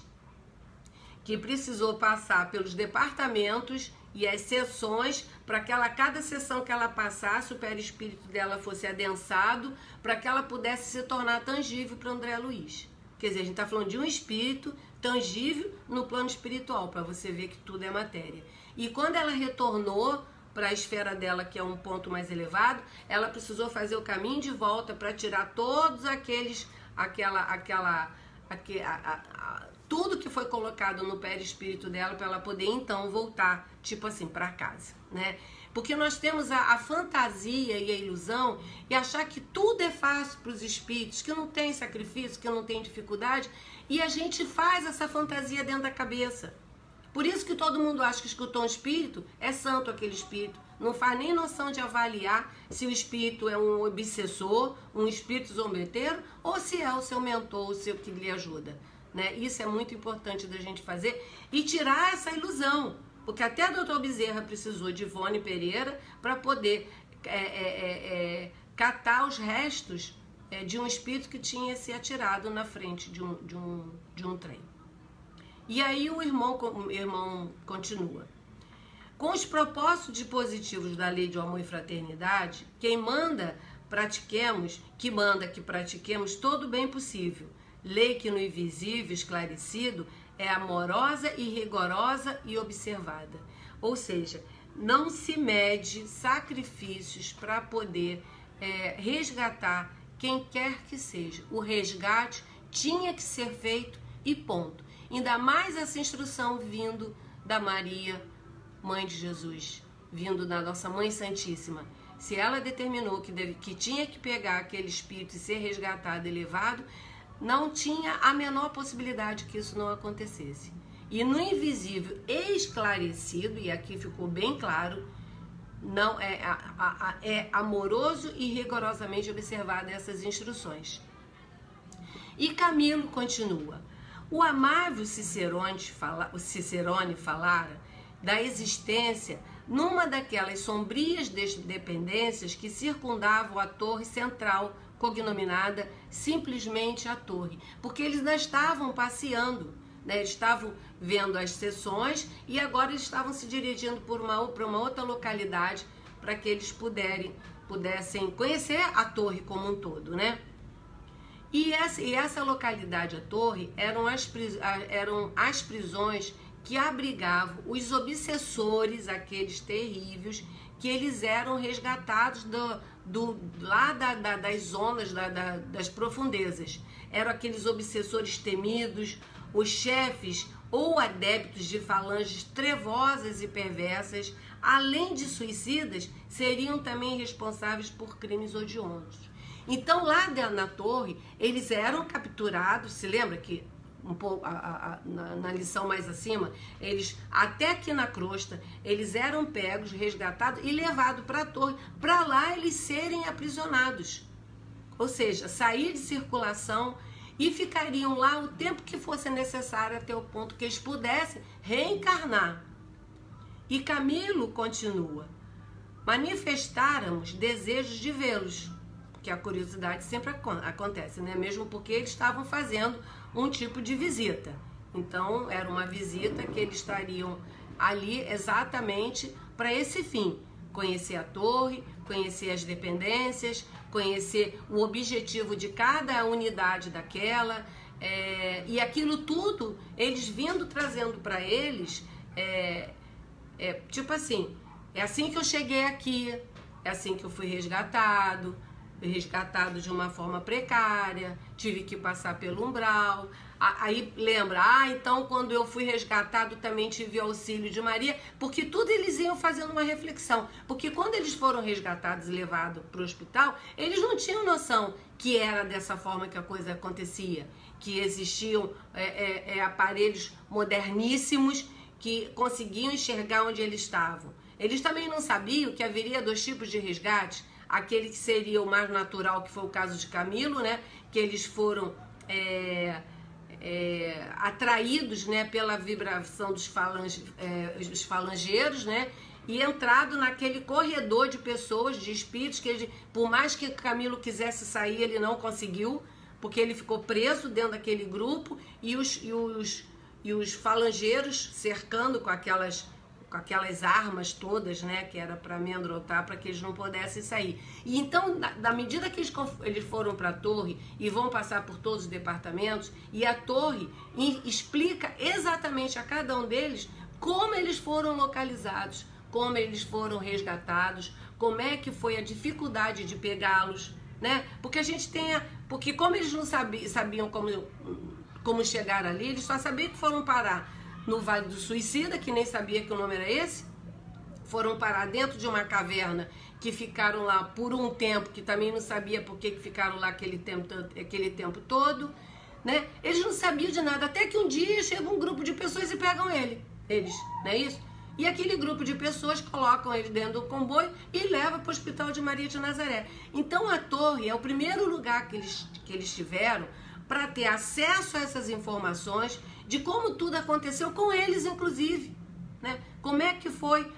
que precisou passar pelos departamentos e as sessões para que cada sessão que ela passasse, o perispírito dela fosse adensado, para que ela pudesse se tornar tangível para André Luiz. Quer dizer, a gente está falando de um espírito tangível no plano espiritual, para você ver que tudo é matéria. E quando ela retornou para a esfera dela, que é um ponto mais elevado, ela precisou fazer o caminho de volta para tirar todos aqueles, tudo que foi colocado no perispírito dela, para ela poder então voltar, tipo assim, para casa, né? Porque nós temos a fantasia e a ilusão e achar que tudo é fácil para os espíritos, que não tem sacrifício, que não tem dificuldade, e a gente faz essa fantasia dentro da cabeça. Por isso que todo mundo acha que escutou um espírito, é santo aquele espírito. Não faz nem noção de avaliar se o espírito é um obsessor, um espírito zombeteiro, ou se é o seu mentor, o seu que lhe ajuda, né? Isso é muito importante da gente fazer e tirar essa ilusão. Porque até a doutora Bezerra precisou de Ivone Pereira para poder catar os restos de um espírito que tinha se atirado na frente de um trem. E aí o irmão continua. Com os propósitos positivos da lei de amor e fraternidade, quem manda que pratiquemos todo o bem possível. Lei que no invisível esclarecido é amorosa e rigorosa e observada. Ou seja, não se mede sacrifícios para poder resgatar quem quer que seja. O resgate tinha que ser feito e ponto. Ainda mais essa instrução vindo da Maria, Mãe de Jesus, vindo da nossa Mãe Santíssima. Se ela determinou que tinha que pegar aquele espírito e ser resgatado e levado, não tinha a menor possibilidade que isso não acontecesse. E no invisível esclarecido, e aqui ficou bem claro, não é amoroso e rigorosamente observada essas instruções. E Camilo continua. O amável Cicerone falara da existência numa daquelas sombrias dependências que circundavam a torre central, cognominada simplesmente a torre, porque eles ainda estavam passeando, né? Eles estavam vendo as sessões e agora eles estavam se dirigindo para uma outra localidade para que eles pudessem conhecer a torre como um todo, né? E essa localidade, a torre, eram as prisões que abrigavam os obsessores, aqueles terríveis, que eles eram resgatados lá das zonas, das profundezas. Eram aqueles obsessores temidos, os chefes ou adeptos de falanges trevosas e perversas, além de suicidas, seriam também responsáveis por crimes odiosos. Então, lá na torre, eles eram capturados, se lembra que um pouco na lição mais acima, eles, até aqui na crosta, eles eram pegos, resgatados e levados para a torre, para lá eles serem aprisionados. Ou seja, sair de circulação e ficariam lá o tempo que fosse necessário até o ponto que eles pudessem reencarnar. E Camilo continua: manifestáramos desejos de vê-los, porque a curiosidade sempre acontece, né? Mesmo porque eles estavam fazendo um tipo de visita. Então, era uma visita que eles estariam ali exatamente para esse fim. Conhecer a torre, conhecer as dependências, conhecer o objetivo de cada unidade daquela. E aquilo tudo, eles vindo trazendo para eles, tipo assim, é assim que eu cheguei aqui, é assim que eu fui resgatado de uma forma precária, tive que passar pelo umbral. Aí lembra, então quando eu fui resgatado também tive auxílio de Maria, porque tudo eles iam fazendo uma reflexão, porque quando eles foram resgatados e levados para o hospital, eles não tinham noção que era dessa forma que a coisa acontecia, que existiam aparelhos moderníssimos que conseguiam enxergar onde eles estavam. Eles também não sabiam que haveria 2 tipos de resgate, aquele que seria o mais natural, que foi o caso de Camilo, né? Que eles foram atraídos, né, pela vibração dos falangeiros, né? E entrado naquele corredor de pessoas, de espíritos, que por mais que Camilo quisesse sair, ele não conseguiu, porque ele ficou preso dentro daquele grupo, e os falangeiros cercando com aquelas armas todas, né, que era para amedrontar, para que eles não pudessem sair. E então, da medida que eles foram para a torre e vão passar por todos os departamentos, e a torre explica exatamente a cada um deles como eles foram localizados, como eles foram resgatados, como é que foi a dificuldade de pegá-los, né? Porque porque como eles não sabiam como chegar ali, eles só sabiam que foram parar no Vale do Suicida, que nem sabia que o nome era esse, foram parar dentro de uma caverna, que ficaram lá por um tempo, que também não sabia por que ficaram lá aquele tempo todo, né? Eles não sabiam de nada, até que um dia chega um grupo de pessoas e pegam eles, não é isso? E aquele grupo de pessoas colocam ele dentro do comboio e leva para o Hospital de Maria de Nazaré. Então a torre é o primeiro lugar que eles tiveram para ter acesso a essas informações de como tudo aconteceu com eles, inclusive, né? Como é que foi,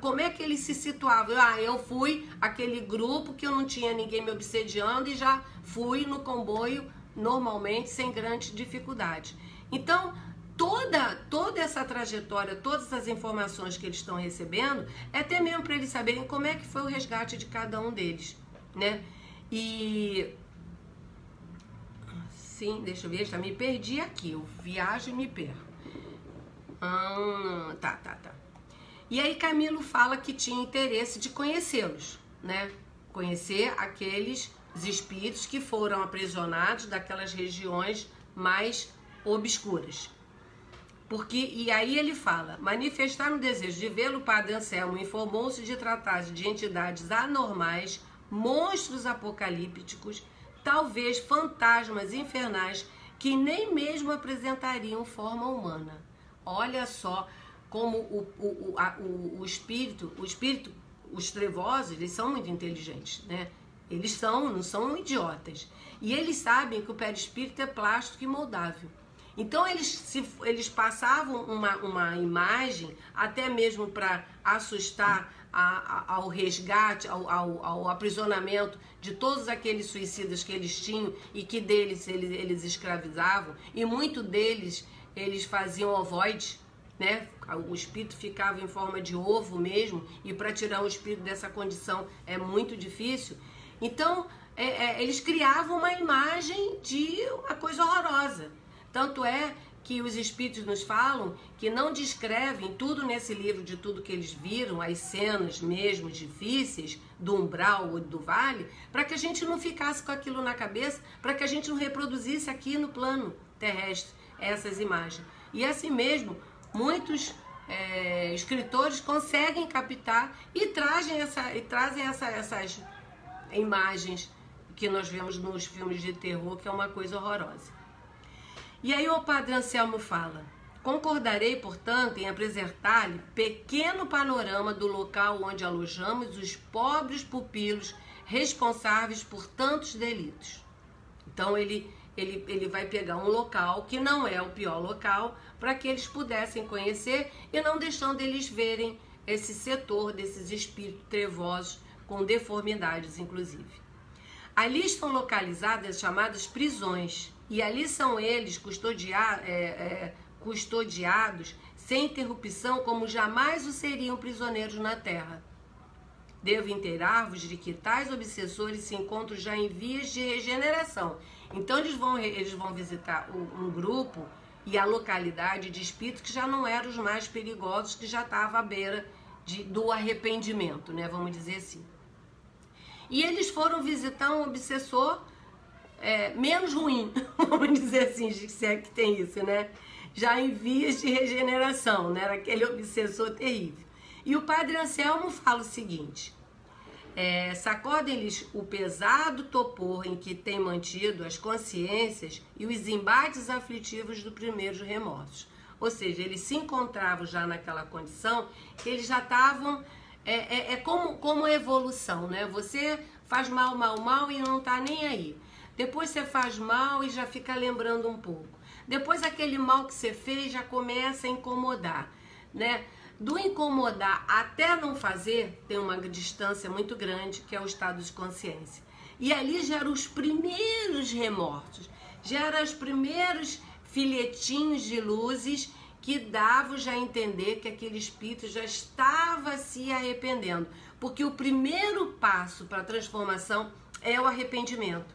como é que eles se situavam? Eu fui aquele grupo que eu não tinha ninguém me obsediando e já fui no comboio normalmente, sem grande dificuldade. Então, toda essa trajetória, todas essas informações que eles estão recebendo, é até mesmo para eles saberem como é que foi o resgate de cada um deles, né? E... Sim, deixa eu ver, já me perdi aqui, eu viajo e me perco. Tá. E aí Camilo fala que tinha interesse de conhecê-los, né? Conhecer aqueles espíritos que foram aprisionados daquelas regiões mais obscuras. E aí ele fala: manifestar um desejo de vê-lo, o padre Anselmo informou-se de tratar-se de entidades anormais, monstros apocalípticos, talvez fantasmas infernais, que nem mesmo apresentariam forma humana. Olha só como o espírito, os trevosos, eles são muito inteligentes, né? Eles não são idiotas. E eles sabem que o perispírito é plástico e moldável. Então eles passavam uma imagem, até mesmo para assustar ao resgate, ao aprisionamento de todos aqueles suicidas que eles tinham e que deles eles escravizavam, e muito deles eles faziam ovoides, né? O espírito ficava em forma de ovo mesmo, e para tirar o espírito dessa condição é muito difícil. Então, eles criavam uma imagem de uma coisa horrorosa. Tanto é que os espíritos nos falam que não descrevem tudo nesse livro, de tudo que eles viram, as cenas mesmo difíceis do umbral ou do vale, para que a gente não ficasse com aquilo na cabeça, para que a gente não reproduzisse aqui no plano terrestre essas imagens. E assim mesmo, muitos escritores conseguem captar e trazem essas imagens que nós vemos nos filmes de terror, que é uma coisa horrorosa. E aí o Padre Anselmo fala: concordarei, portanto, em apresentar-lhe pequeno panorama do local onde alojamos os pobres pupilos responsáveis por tantos delitos. Então ele vai pegar um local que não é o pior local, para que eles pudessem conhecer e não deixando eles verem esse setor desses espíritos trevosos com deformidades, inclusive. Ali estão localizadas as chamadas prisões, e ali são eles custodiados sem interrupção, como jamais o seriam prisioneiros na terra. Devo inteirar-vos de que tais obsessores se encontram já em vias de regeneração. Então eles vão visitar um grupo e a localidade de espíritos que já não eram os mais perigosos, que já estavam à beira do arrependimento, né? Vamos dizer assim. E eles foram visitar um obsessor menos ruim, vamos dizer assim, se é que tem isso, né? Já em vias de regeneração, né? Era aquele obsessor terrível. E o Padre Anselmo fala o seguinte: sacodem-lhes o pesado topor em que tem mantido as consciências e os embates aflitivos dos primeiros remorsos. Ou seja, eles se encontravam já naquela condição que eles já estavam... como evolução, né? Você faz mal e não tá nem aí. Depois você faz mal e já fica lembrando um pouco. Depois aquele mal que você fez já começa a incomodar, né? Do incomodar até não fazer, tem uma distância muito grande, que é o estado de consciência. E ali já eram os primeiros remorsos, já eram os primeiros filhetinhos de luzes que davam já a entender que aquele espírito já estava se arrependendo. Porque o primeiro passo para a transformação é o arrependimento.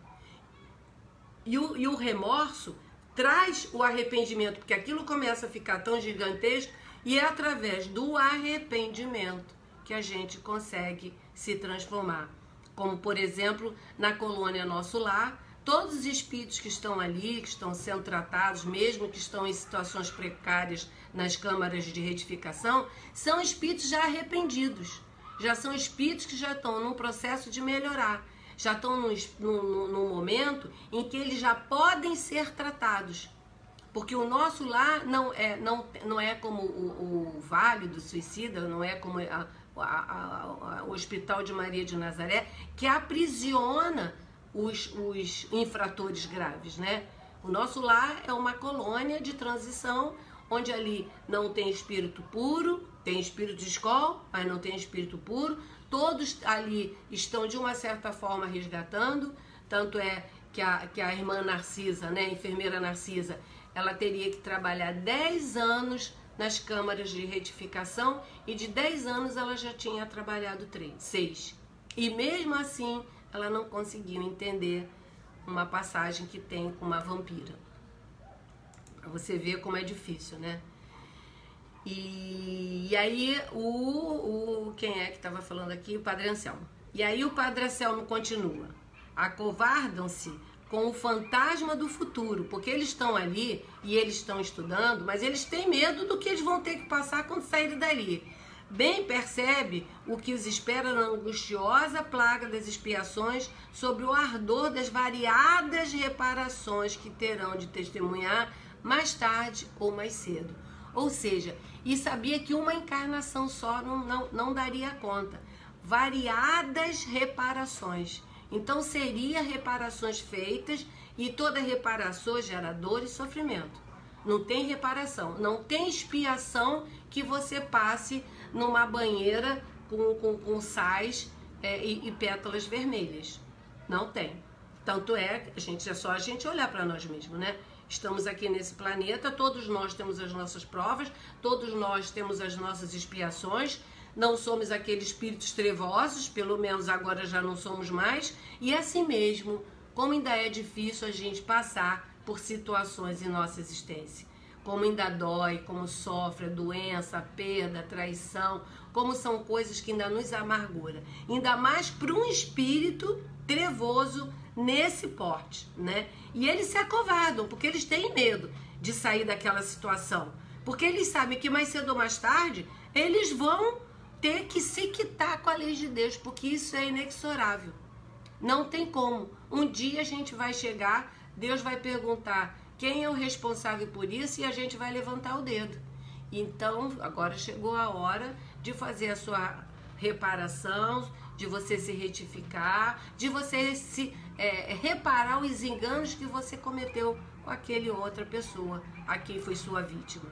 E o remorso traz o arrependimento, porque aquilo começa a ficar tão gigantesco, e é através do arrependimento que a gente consegue se transformar. Como, por exemplo, na colônia Nosso Lar, todos os espíritos que estão ali, que estão sendo tratados, mesmo que estão em situações precárias nas câmaras de retificação, são espíritos já arrependidos. Já são espíritos que já estão num processo de melhorar. Já estão num momento em que eles já podem ser tratados. Porque o Nosso Lar não é como o Vale do Suicida, não é como o Hospital de Maria de Nazaré, que aprisiona os infratores graves, né? O Nosso Lar é uma colônia de transição, onde ali não tem espírito puro, tem espírito de escola, mas não tem espírito puro. Todos ali estão, de uma certa forma, resgatando. Tanto é que a irmã Narcisa, né, a enfermeira Narcisa, ela teria que trabalhar 10 anos nas câmaras de retificação, e de 10 anos ela já tinha trabalhado 6. E mesmo assim, ela não conseguiu entender uma passagem que tem com uma vampira. Pra você ver como é difícil, né? E aí, quem é que estava falando aqui? O Padre Anselmo. E aí o Padre Anselmo continua: acovardam-se com o fantasma do futuro, porque eles estão ali e eles estão estudando, mas eles têm medo do que eles vão ter que passar quando saírem dali. Bem percebe o que os espera na angustiosa plaga das expiações, sobre o ardor das variadas reparações que terão de testemunhar mais tarde ou mais cedo. Ou seja, e sabia que uma encarnação só não daria conta. Variadas reparações. Então, seria reparações feitas, e toda reparação gera dor e sofrimento. Não tem reparação, não tem expiação que você passe numa banheira com sais e pétalas vermelhas. Não tem. Tanto é só a gente olhar para nós mesmos, né? Estamos aqui nesse planeta, todos nós temos as nossas provas, todos nós temos as nossas expiações, não somos aqueles espíritos trevosos, pelo menos agora já não somos mais, e assim mesmo, como ainda é difícil a gente passar por situações em nossa existência, como ainda dói, como sofre a doença, a perda, a traição, como são coisas que ainda nos amargura, ainda mais para um espírito trevoso nesse porte, né? E eles se acovardam, porque eles têm medo de sair daquela situação, porque eles sabem que mais cedo ou mais tarde eles vão ter que se quitar com a lei de Deus, porque isso é inexorável. Não tem como. Um dia a gente vai chegar, Deus vai perguntar quem é o responsável por isso e a gente vai levantar o dedo. Então, agora chegou a hora de fazer a sua reparação, de você se retificar, de você se reparar os enganos que você cometeu com aquele outra pessoa, a quem foi sua vítima.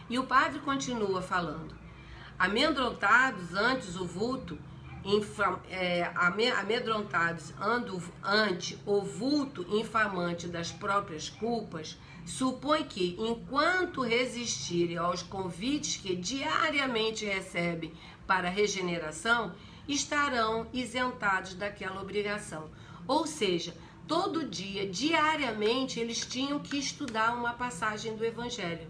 E o padre continua falando: amedrontados antes o vulto, amedrontados ante o vulto infamante das próprias culpas, supõe que, enquanto resistirem aos convites que diariamente recebem para a regeneração, estarão isentados daquela obrigação. Ou seja, todo dia, diariamente, eles tinham que estudar uma passagem do Evangelho.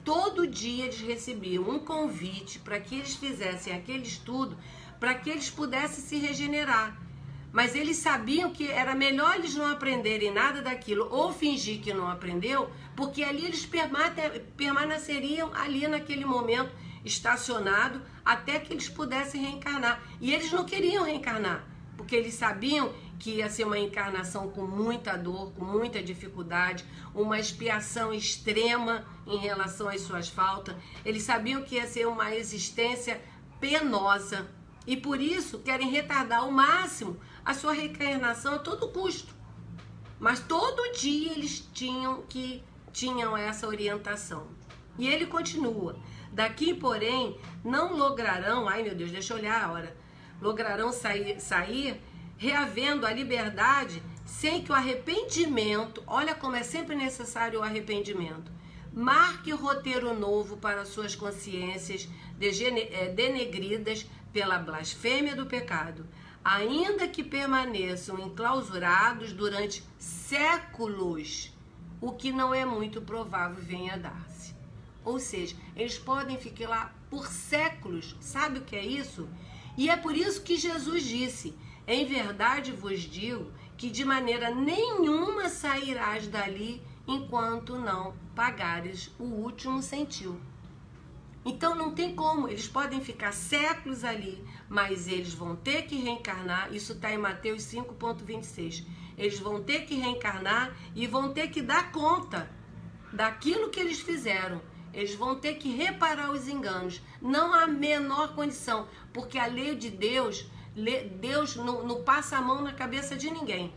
Todo dia eles recebiam um convite para que eles fizessem aquele estudo, para que eles pudessem se regenerar. Mas eles sabiam que era melhor eles não aprenderem nada daquilo ou fingir que não aprendeu, porque ali eles permaneceriam ali naquele momento, estacionado, até que eles pudessem reencarnar. E eles não queriam reencarnar, porque eles sabiam que ia ser uma encarnação com muita dor, com muita dificuldade, uma expiação extrema em relação às suas faltas. Eles sabiam que ia ser uma existência penosa e por isso querem retardar ao máximo a sua reencarnação a todo custo. Mas todo dia eles tinham essa orientação. E ele continua: daqui, porém, não lograrão, ai meu Deus, deixa eu olhar a hora, lograrão sair reavendo a liberdade sem que o arrependimento, olha como é sempre necessário o arrependimento, marque roteiro novo para suas consciências denegridas pela blasfêmia do pecado, ainda que permaneçam enclausurados durante séculos, o que não é muito provável venha a dar-se. Ou seja, eles podem ficar lá por séculos. Sabe o que é isso? E é por isso que Jesus disse: em verdade vos digo que de maneira nenhuma sairás dali enquanto não pagares o último centil. Então não tem como, eles podem ficar séculos ali, mas eles vão ter que reencarnar. Isso está em Mateus 5,26. Eles vão ter que reencarnar e vão ter que dar conta daquilo que eles fizeram. Eles vão ter que reparar os enganos. Não há menor condição, porque a lei de Deus não passa a mão na cabeça de ninguém.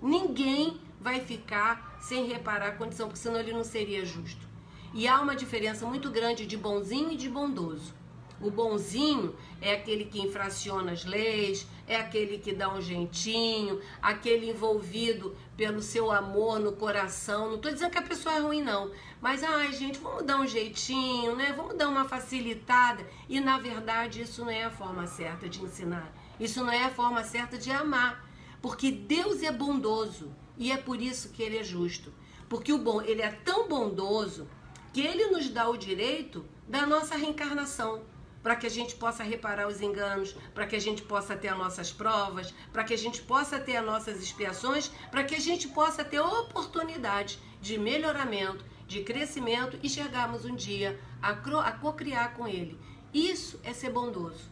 Ninguém vai ficar sem reparar a condição, porque senão ele não seria justo. E há uma diferença muito grande de bonzinho e de bondoso. O bonzinho é aquele que infraciona as leis, é aquele que dá um jeitinho, aquele envolvido pelo seu amor no coração. Não estou dizendo que a pessoa é ruim, não. Mas, ai, gente, vamos dar um jeitinho, né? Vamos dar uma facilitada. E, na verdade, isso não é a forma certa de ensinar. Isso não é a forma certa de amar. Porque Deus é bondoso. E é por isso que Ele é justo. Porque Ele é tão bondoso que Ele nos dá o direito da nossa reencarnação, para que a gente possa reparar os enganos, para que a gente possa ter as nossas provas, para que a gente possa ter as nossas expiações, para que a gente possa ter oportunidade de melhoramento, de crescimento e chegarmos um dia a cocriar com Ele. Isso é ser bondoso.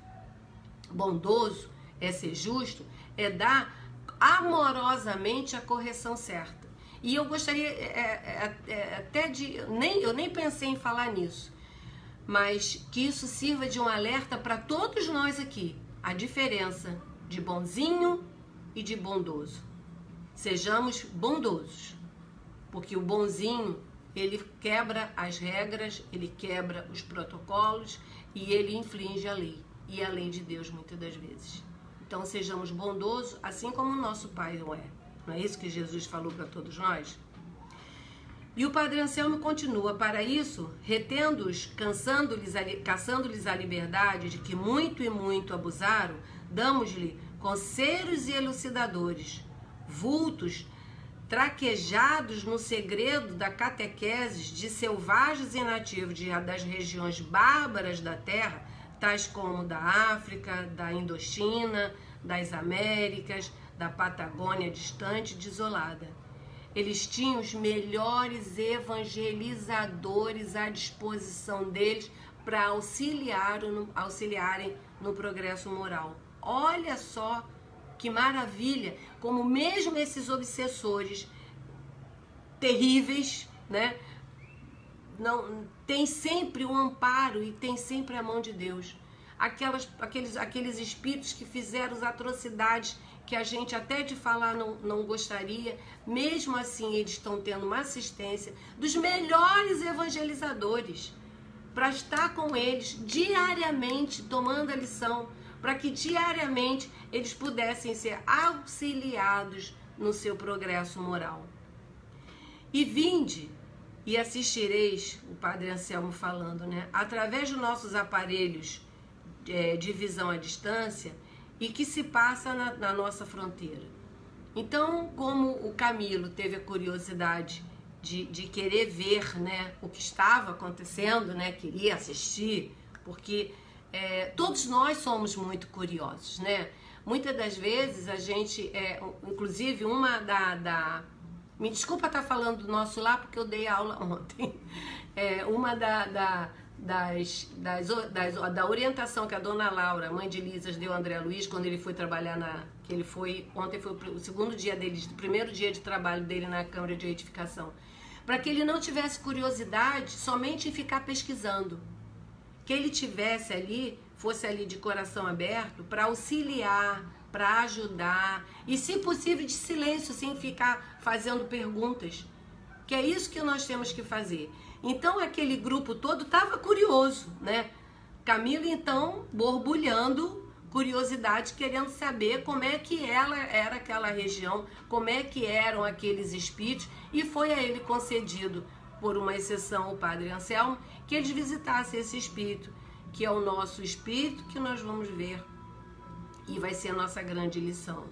Bondoso é ser justo, é dar amorosamente a correção certa. E eu gostaria até de... Eu nem pensei em falar nisso, mas que isso sirva de um alerta para todos nós aqui. A diferença de bonzinho e de bondoso. Sejamos bondosos, porque o bonzinho, ele quebra as regras, ele quebra os protocolos e ele infringe a lei. E a lei de Deus muitas das vezes. Então sejamos bondosos, assim como o nosso Pai o é. Não é isso que Jesus falou para todos nós? E o Padre Anselmo continua: para isso, retendo-os, caçando-lhes a liberdade de que muito e muito abusaram, damos-lhe conselhos e elucidadores, vultos, traquejados no segredo da catequese de selvagens e nativos das regiões bárbaras da terra, tais como da África, da Indochina, das Américas, da Patagônia distante e desolada. Eles tinham os melhores evangelizadores à disposição deles para auxiliarem no progresso moral. Olha só que maravilha, como mesmo esses obsessores terríveis, né, não tem sempre um amparo e tem sempre a mão de Deus. Aqueles espíritos que fizeram as atrocidades que a gente até de falar não gostaria, mesmo assim eles estão tendo uma assistência dos melhores evangelizadores para estar com eles diariamente, tomando a lição, para que diariamente eles pudessem ser auxiliados no seu progresso moral. E vinde e assistireis, o Padre Anselmo falando, né, através dos nossos aparelhos de visão à distância, e que se passa na nossa fronteira. Então, como o Camilo teve a curiosidade de querer ver, né, o que estava acontecendo, né, queria assistir, porque todos nós somos muito curiosos, né? Muitas das vezes a gente, inclusive me desculpa estar falando do nosso lar, porque eu dei aula ontem. Uma da orientação que a dona Laura, mãe de Lisas, deu a André Luiz quando ele foi trabalhar ontem foi o segundo dia dele, o primeiro dia de trabalho dele na Câmara de Edificação, para que ele não tivesse curiosidade somente em ficar pesquisando, que ele fosse ali de coração aberto para auxiliar, para ajudar, e se possível de silêncio, sem ficar fazendo perguntas, que é isso que nós temos que fazer. Então aquele grupo todo estava curioso, né? Camilo então borbulhando curiosidade, querendo saber como é que era aquela região, como é que eram aqueles espíritos, e foi a ele concedido, por uma exceção, o Padre Anselmo, que eles visitassem esse espírito, que é o nosso espírito, que nós vamos ver, e vai ser a nossa grande lição.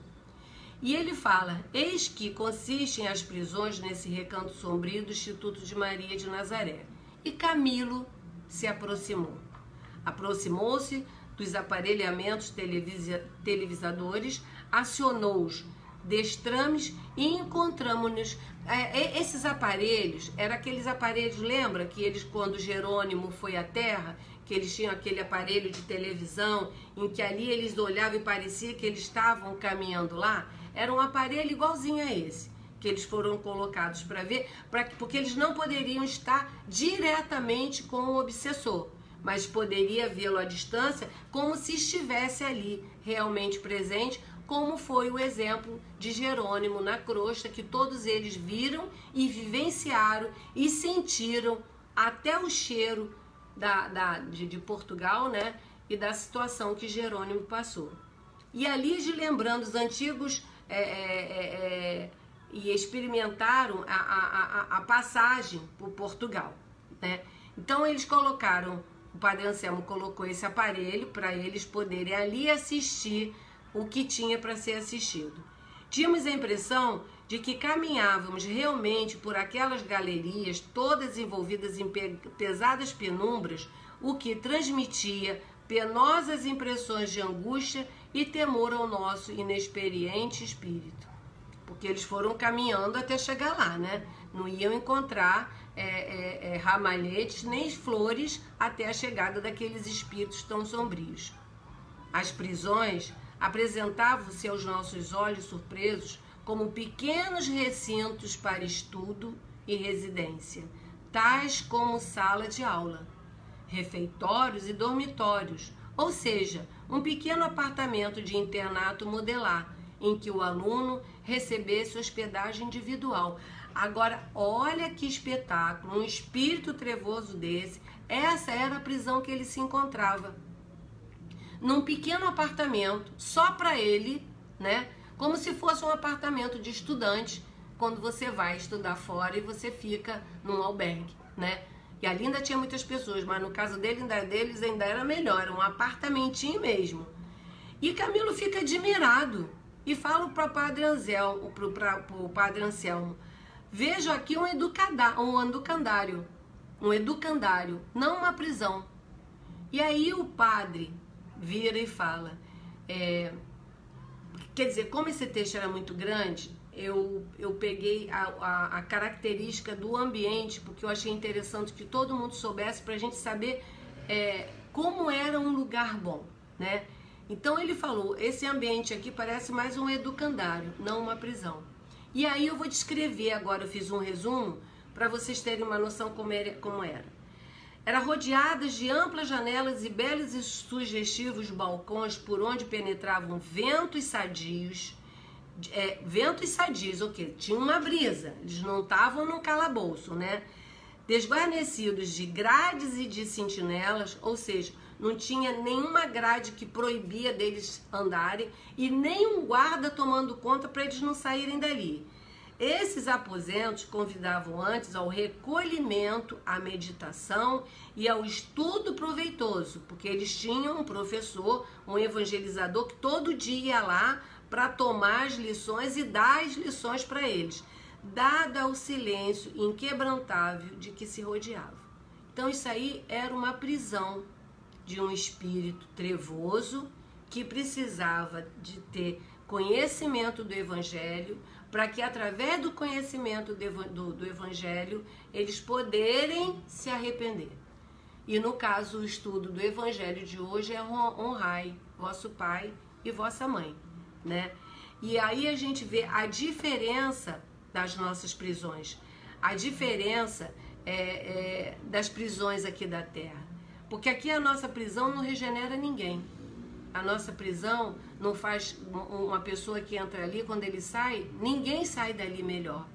E ele fala: eis que consistem as prisões nesse recanto sombrio do Instituto de Maria de Nazaré. E Camilo se aproximou-se dos aparelhamentos televisadores, acionou-os destrames e encontramos-nos. Esses aparelhos, eram aqueles aparelhos, lembra que eles, quando Jerônimo foi à Terra, que eles tinham aquele aparelho de televisão, em que ali eles olhavam e parecia que eles estavam caminhando lá? Era um aparelho igualzinho a esse, que eles foram colocados para ver, porque eles não poderiam estar diretamente com o obsessor, mas poderia vê-lo à distância como se estivesse ali realmente presente, como foi o exemplo de Jerônimo na crosta, que todos eles viram e vivenciaram e sentiram até o cheiro de Portugal, né, e da situação que Jerônimo passou. E ali, lembrando os antigos, e experimentaram a passagem por Portugal, né? Então eles colocaram, o Padre Anselmo colocou esse aparelho para eles poderem ali assistir o que tinha para ser assistido. Tínhamos a impressão de que caminhávamos realmente por aquelas galerias todas envolvidas em pesadas penumbras, o que transmitia penosas impressões de angústia e temor ao nosso inexperiente espírito. Porque eles foram caminhando até chegar lá, né? Não iam encontrar ramalhetes nem flores até a chegada daqueles espíritos tão sombrios. As prisões apresentavam-se aos nossos olhos surpresos como pequenos recintos para estudo e residência, tais como sala de aula, refeitórios e dormitórios, ou seja, um pequeno apartamento de internato modelar, em que o aluno recebesse hospedagem individual. Agora, olha que espetáculo, um espírito trevoso desse, essa era a prisão que ele se encontrava. Num pequeno apartamento, só para ele, né? Como se fosse um apartamento de estudante, quando você vai estudar fora e você fica num albergue, né? E ali ainda tinha muitas pessoas, mas no caso deles ainda era melhor, um apartamentinho mesmo. E Camilo fica admirado e fala para o Padre Anselmo, vejo aqui um educandário, não uma prisão. E aí o padre vira e fala, quer dizer, como esse texto era muito grande, eu peguei a característica do ambiente, porque eu achei interessante que todo mundo soubesse para a gente saber como era um lugar bom, né? Então ele falou, esse ambiente aqui parece mais um educandário, não uma prisão. E aí eu vou descrever agora, eu fiz um resumo para vocês terem uma noção como era. Era rodeadas de amplas janelas e belos e sugestivos balcões por onde penetravam ventos sadios. Ventos sadios, o quê? Tinha uma brisa, eles não estavam num calabouço, né? Desguarnecidos de grades e de sentinelas, ou seja, não tinha nenhuma grade que proibia deles andarem e nem um guarda tomando conta para eles não saírem dali. Esses aposentos convidavam antes ao recolhimento, à meditação e ao estudo proveitoso, porque eles tinham um professor, um evangelizador que todo dia ia lá para tomar as lições e dar as lições para eles, dada o silêncio inquebrantável de que se rodeava. Então isso aí era uma prisão de um espírito trevoso que precisava de ter conhecimento do Evangelho, para que através do conhecimento do Evangelho eles poderem se arrepender. E no caso, o estudo do Evangelho de hoje é honrai vosso pai e vossa mãe, né? E aí a gente vê a diferença das nossas prisões, a diferença das prisões aqui da Terra. Porque aqui a nossa prisão não regenera ninguém. A nossa prisão não faz uma pessoa que entra ali, quando ele sai, ninguém sai dali melhor.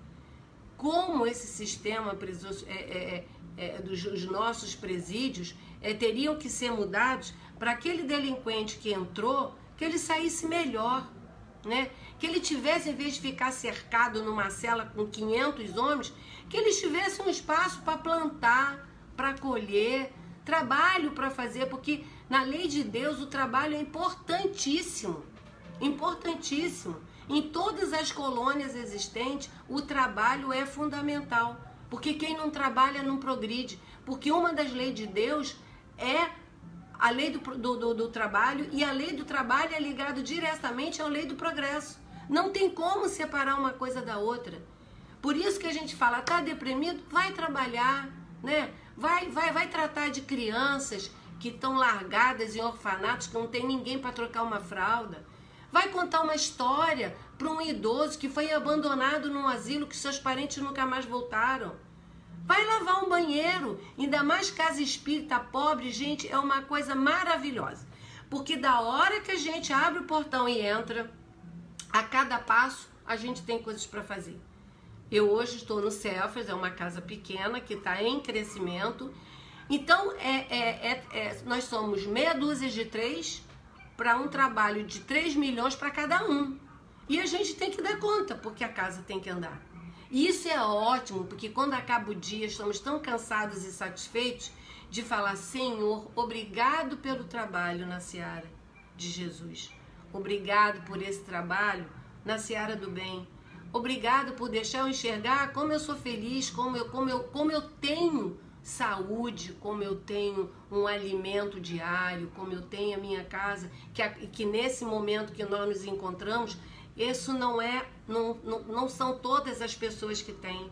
Como esse sistema dos nossos presídios teriam que ser mudados para aquele delinquente que entrou, que ele saísse melhor, né? Que ele tivesse, em vez de ficar cercado numa cela com 500 homens, que eles tivessem um espaço para plantar, para colher, trabalho para fazer, porque na lei de Deus o trabalho é importantíssimo, importantíssimo. Em todas as colônias existentes, o trabalho é fundamental, porque quem não trabalha não progride, porque uma das leis de Deus é a lei do trabalho, e a lei do trabalho é ligada diretamente à lei do progresso. Não tem como separar uma coisa da outra. Por isso que a gente fala, tá deprimido? Vai trabalhar, né? Vai tratar de crianças que estão largadas em orfanatos, que não tem ninguém para trocar uma fralda. Vai contar uma história para um idoso que foi abandonado num asilo que seus parentes nunca mais voltaram. Vai lavar um banheiro, ainda mais casa espírita pobre, gente, é uma coisa maravilhosa. Porque da hora que a gente abre o portão e entra, a cada passo a gente tem coisas para fazer. Eu hoje estou no Cefas, é uma casa pequena que está em crescimento. Então, nós somos meia dúzia de 3 para um trabalho de 3 milhões para cada um. E a gente tem que dar conta, porque a casa tem que andar. E isso é ótimo, porque quando acaba o dia, estamos tão cansados e satisfeitos de falar, Senhor, obrigado pelo trabalho na seara de Jesus. Obrigado por esse trabalho na seara do bem. Obrigado por deixar eu enxergar como eu sou feliz, como eu tenho saúde, como eu tenho um alimento diário, como eu tenho a minha casa, que nesse momento que nós nos encontramos, isso não são todas as pessoas que têm.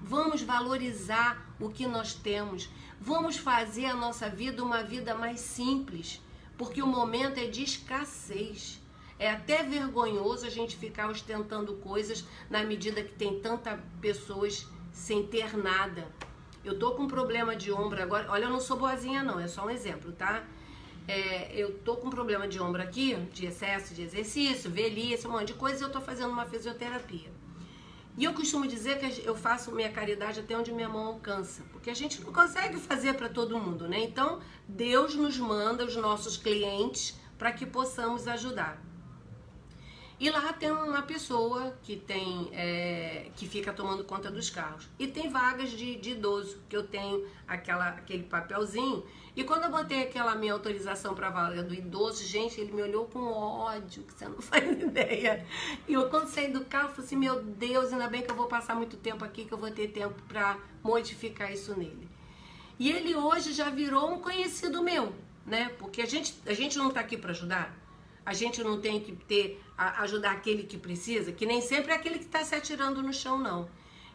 Vamos valorizar o que nós temos. Vamos fazer a nossa vida uma vida mais simples, porque o momento é de escassez. É até vergonhoso a gente ficar ostentando coisas na medida que tem tantas pessoas sem ter nada. Eu tô com problema de ombro agora. Olha, eu não sou boazinha não, é só um exemplo, tá? Eu tô com problema de ombro aqui, de excesso de exercício, velhice, um monte de coisa, e eu tô fazendo uma fisioterapia. E eu costumo dizer que eu faço minha caridade até onde minha mão alcança, porque a gente não consegue fazer para todo mundo, né? Então, Deus nos manda os nossos clientes para que possamos ajudar. E lá tem uma pessoa que que fica tomando conta dos carros. E tem vagas de idoso, que eu tenho aquele papelzinho. E quando eu botei aquela minha autorização para a vaga do idoso, gente, ele me olhou com ódio, que você não faz ideia. E eu, quando saí do carro, falei assim, meu Deus, ainda bem que eu vou passar muito tempo aqui, que eu vou ter tempo para modificar isso nele. E ele hoje já virou um conhecido meu, né? Porque a gente não está aqui para ajudar. A gente não tem que ajudar aquele que precisa, que nem sempre é aquele que está se atirando no chão, não.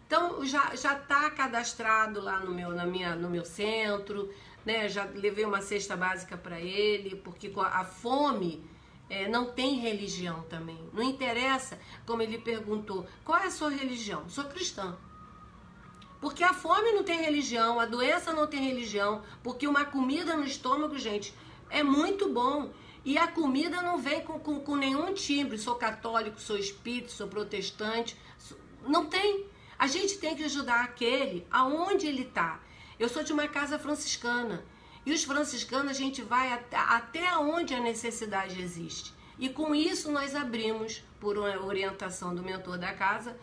Então, já está cadastrado lá no meu centro, né? Já levei uma cesta básica para ele, porque a fome não tem religião também. Não interessa, como ele perguntou, qual é a sua religião? Sou cristã. Porque a fome não tem religião, a doença não tem religião, porque uma comida no estômago, gente, é muito bom. E a comida não vem com nenhum timbre, sou católico, sou espírita, sou protestante, não tem. A gente tem que ajudar aquele aonde ele está. Eu sou de uma casa franciscana, e os franciscanos a gente vai até onde a necessidade existe. E com isso nós abrimos, por uma orientação do mentor da casa,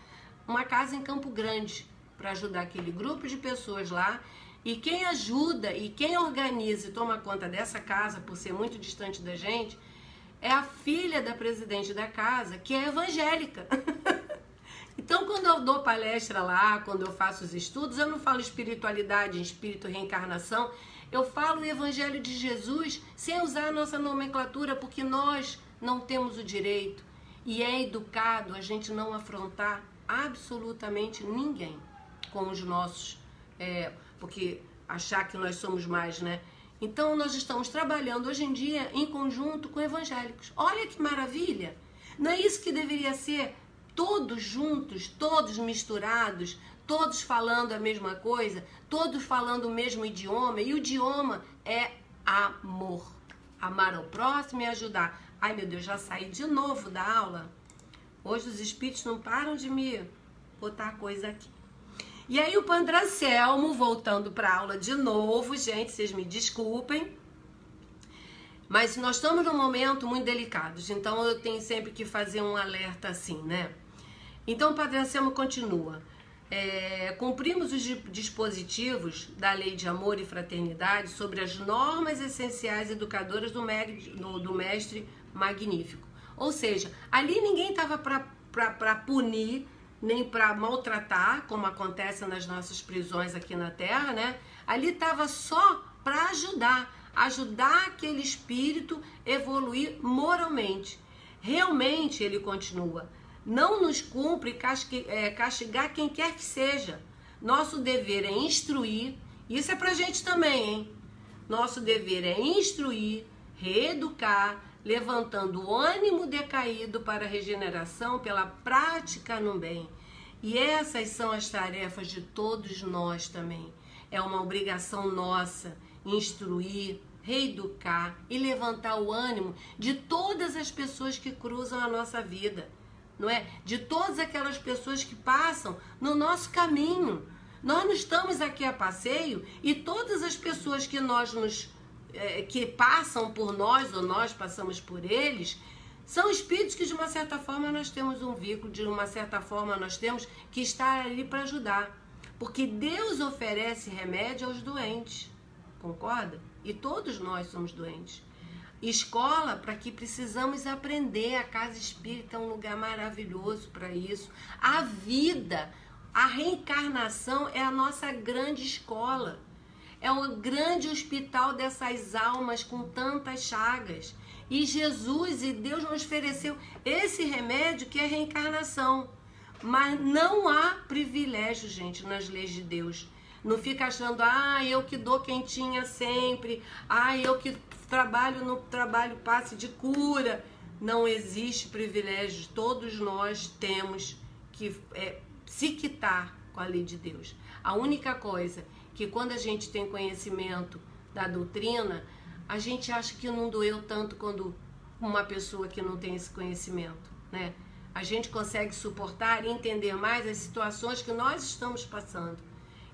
uma casa em Campo Grande, para ajudar aquele grupo de pessoas lá. E quem ajuda e quem organiza e toma conta dessa casa, por ser muito distante da gente, é a filha da presidente da casa, que é evangélica. Então, quando eu dou palestra lá, quando eu faço os estudos, eu não falo espiritualidade, espírito, reencarnação, eu falo o evangelho de Jesus sem usar a nossa nomenclatura, porque nós não temos o direito e é educado a gente não afrontar absolutamente ninguém com os nossos... porque achar que nós somos mais, né? Então, nós estamos trabalhando hoje em dia em conjunto com evangélicos. Olha que maravilha! Não é isso que deveria ser? Todos juntos, todos misturados, todos falando a mesma coisa, todos falando o mesmo idioma, e o idioma é amor. Amar ao próximo e ajudar. Ai, meu Deus, já saí de novo da aula. Hoje os espíritos não param de me botar coisa aqui. E aí o Padre Anselmo, voltando para a aula de novo, gente, vocês me desculpem, mas nós estamos num momento muito delicado, então eu tenho sempre que fazer um alerta assim, né? Então o Padre Anselmo continua. Cumprimos os dispositivos da Lei de Amor e Fraternidade sobre as normas essenciais educadoras do Mestre Magnífico. Ou seja, ali ninguém estava para punir, nem para maltratar, como acontece nas nossas prisões aqui na Terra, né? Ali estava só para ajudar aquele espírito a evoluir moralmente. Realmente, ele continua, não nos cumpre castigar quem quer que seja. Nosso dever é instruir, isso é pra gente também, hein? Nosso dever é instruir, reeducar, levantando o ânimo decaído para a regeneração pela prática no bem. E essas são as tarefas de todos nós também. É uma obrigação nossa instruir, reeducar e levantar o ânimo de todas as pessoas que cruzam a nossa vida, não é? De todas aquelas pessoas que passam no nosso caminho. Nós não estamos aqui a passeio, e todas as pessoas que que passam por nós ou nós passamos por eles, são espíritos que de uma certa forma nós temos um vínculo, de uma certa forma nós temos que estar ali para ajudar. Porque Deus oferece remédio aos doentes, concorda? E todos nós somos doentes. Escola para que precisamos aprender, a casa espírita é um lugar maravilhoso para isso. A vida, a reencarnação é a nossa grande escola. É o grande hospital dessas almas com tantas chagas. E Jesus e Deus nos ofereceu esse remédio que é a reencarnação. Mas não há privilégio, gente, nas leis de Deus. Não fica achando, eu que dou quentinha sempre, eu que trabalho no trabalho passe de cura. Não existe privilégio. Todos nós temos que se quitar com a lei de Deus. A única coisa que quando a gente tem conhecimento da doutrina, a gente acha que não doeu tanto quando uma pessoa que não tem esse conhecimento, né? A gente consegue suportar e entender mais as situações que nós estamos passando,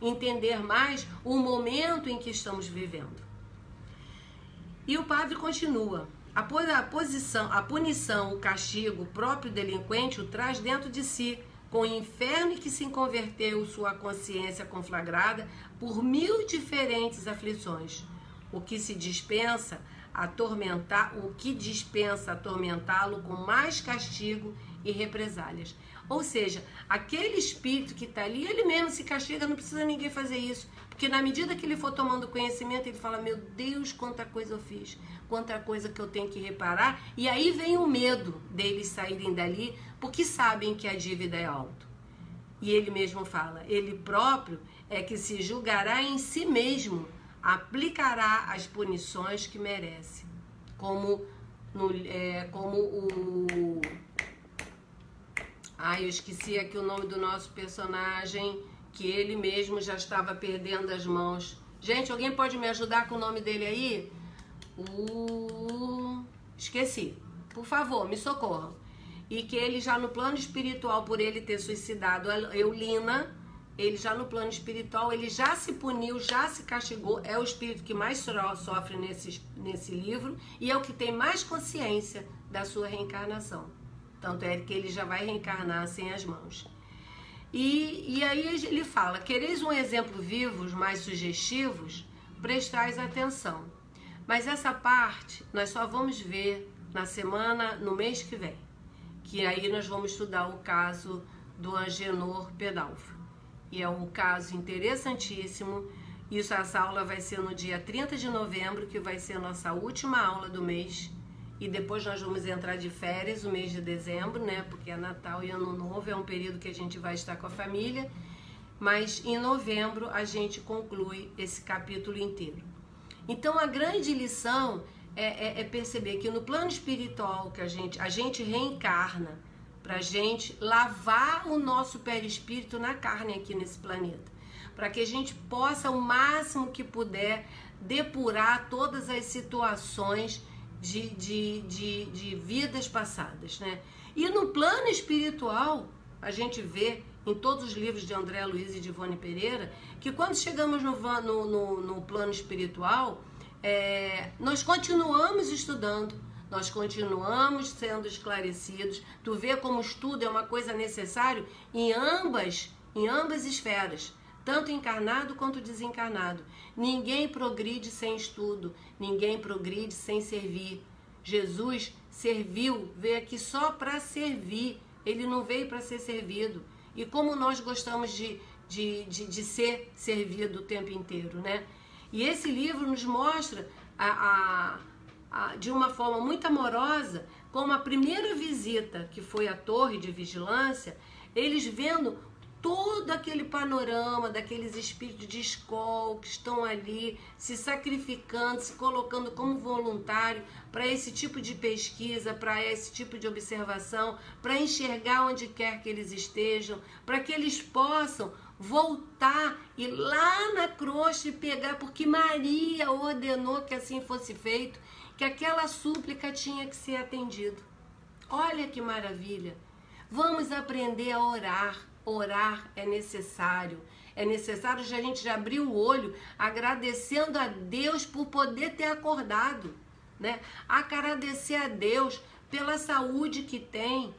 entender mais o momento em que estamos vivendo. E o padre continua, A punição, o castigo, o próprio delinquente o traz dentro de si, com o inferno em que se converteu sua consciência conflagrada por 1000 diferentes aflições. O que dispensa atormentá-lo com mais castigo e represálias. Ou seja, aquele espírito que está ali, ele mesmo se castiga, não precisa ninguém fazer isso. Porque na medida que ele for tomando conhecimento, ele fala, meu Deus, quanta coisa eu fiz, quanta coisa que eu tenho que reparar. E aí vem o medo deles saírem dali, porque sabem que a dívida é alta. E ele mesmo fala, ele próprio é que se julgará em si mesmo, aplicará as punições que merece. Eu esqueci aqui o nome do nosso personagem, que ele mesmo já estava perdendo as mãos. Gente, alguém pode me ajudar com o nome dele aí? Esqueci. Por favor, me socorram. E que ele já no plano espiritual, por ele ter suicidado a Eulina, ele já no plano espiritual, ele já se puniu, já se castigou. É o espírito que mais sofre nesse livro e é o que tem mais consciência da sua reencarnação. Tanto é que ele já vai reencarnar sem as mãos. E aí ele fala, quereis um exemplo vivo, mais sugestivos? Prestais atenção. Mas essa parte nós só vamos ver no mês que vem. Que aí nós vamos estudar o caso do Angenor Pedalfo. E é um caso interessantíssimo. Essa aula vai ser no dia 30 de novembro, que vai ser a nossa última aula do mês. E depois nós vamos entrar de férias, o mês de dezembro, né? Porque é Natal e Ano Novo, é um período que a gente vai estar com a família. Mas em novembro a gente conclui esse capítulo inteiro. Então a grande lição é perceber que no plano espiritual que a gente reencarna para a gente lavar o nosso perispírito na carne aqui nesse planeta. Para que a gente possa, o máximo que puder, depurar todas as situações de vidas passadas, né? E no plano espiritual, a gente vê em todos os livros de André Luiz e de Ivone Pereira, que quando chegamos no plano espiritual, nós continuamos estudando, nós continuamos sendo esclarecidos. Tu vê como o estudo é uma coisa necessária em ambas esferas, tanto encarnado quanto desencarnado. Ninguém progride sem estudo, ninguém progride sem servir. Jesus serviu, veio aqui só para servir, ele não veio para ser servido. E como nós gostamos de ser servido o tempo inteiro, né? E esse livro nos mostra de uma forma muito amorosa, como a primeira visita, que foi à torre de vigilância, eles vendo todo aquele panorama daqueles espíritos de escola que estão ali se sacrificando, se colocando como voluntário para esse tipo de pesquisa, para esse tipo de observação, para enxergar onde quer que eles estejam, para que eles possam voltar e lá na crosta e pegar, porque Maria ordenou que assim fosse feito, que aquela súplica tinha que ser atendida. Olha que maravilha! Vamos aprender a orar. Orar é necessário. É necessário a gente já abrir o olho agradecendo a Deus por poder ter acordado, né? Agradecer a Deus pela saúde que tem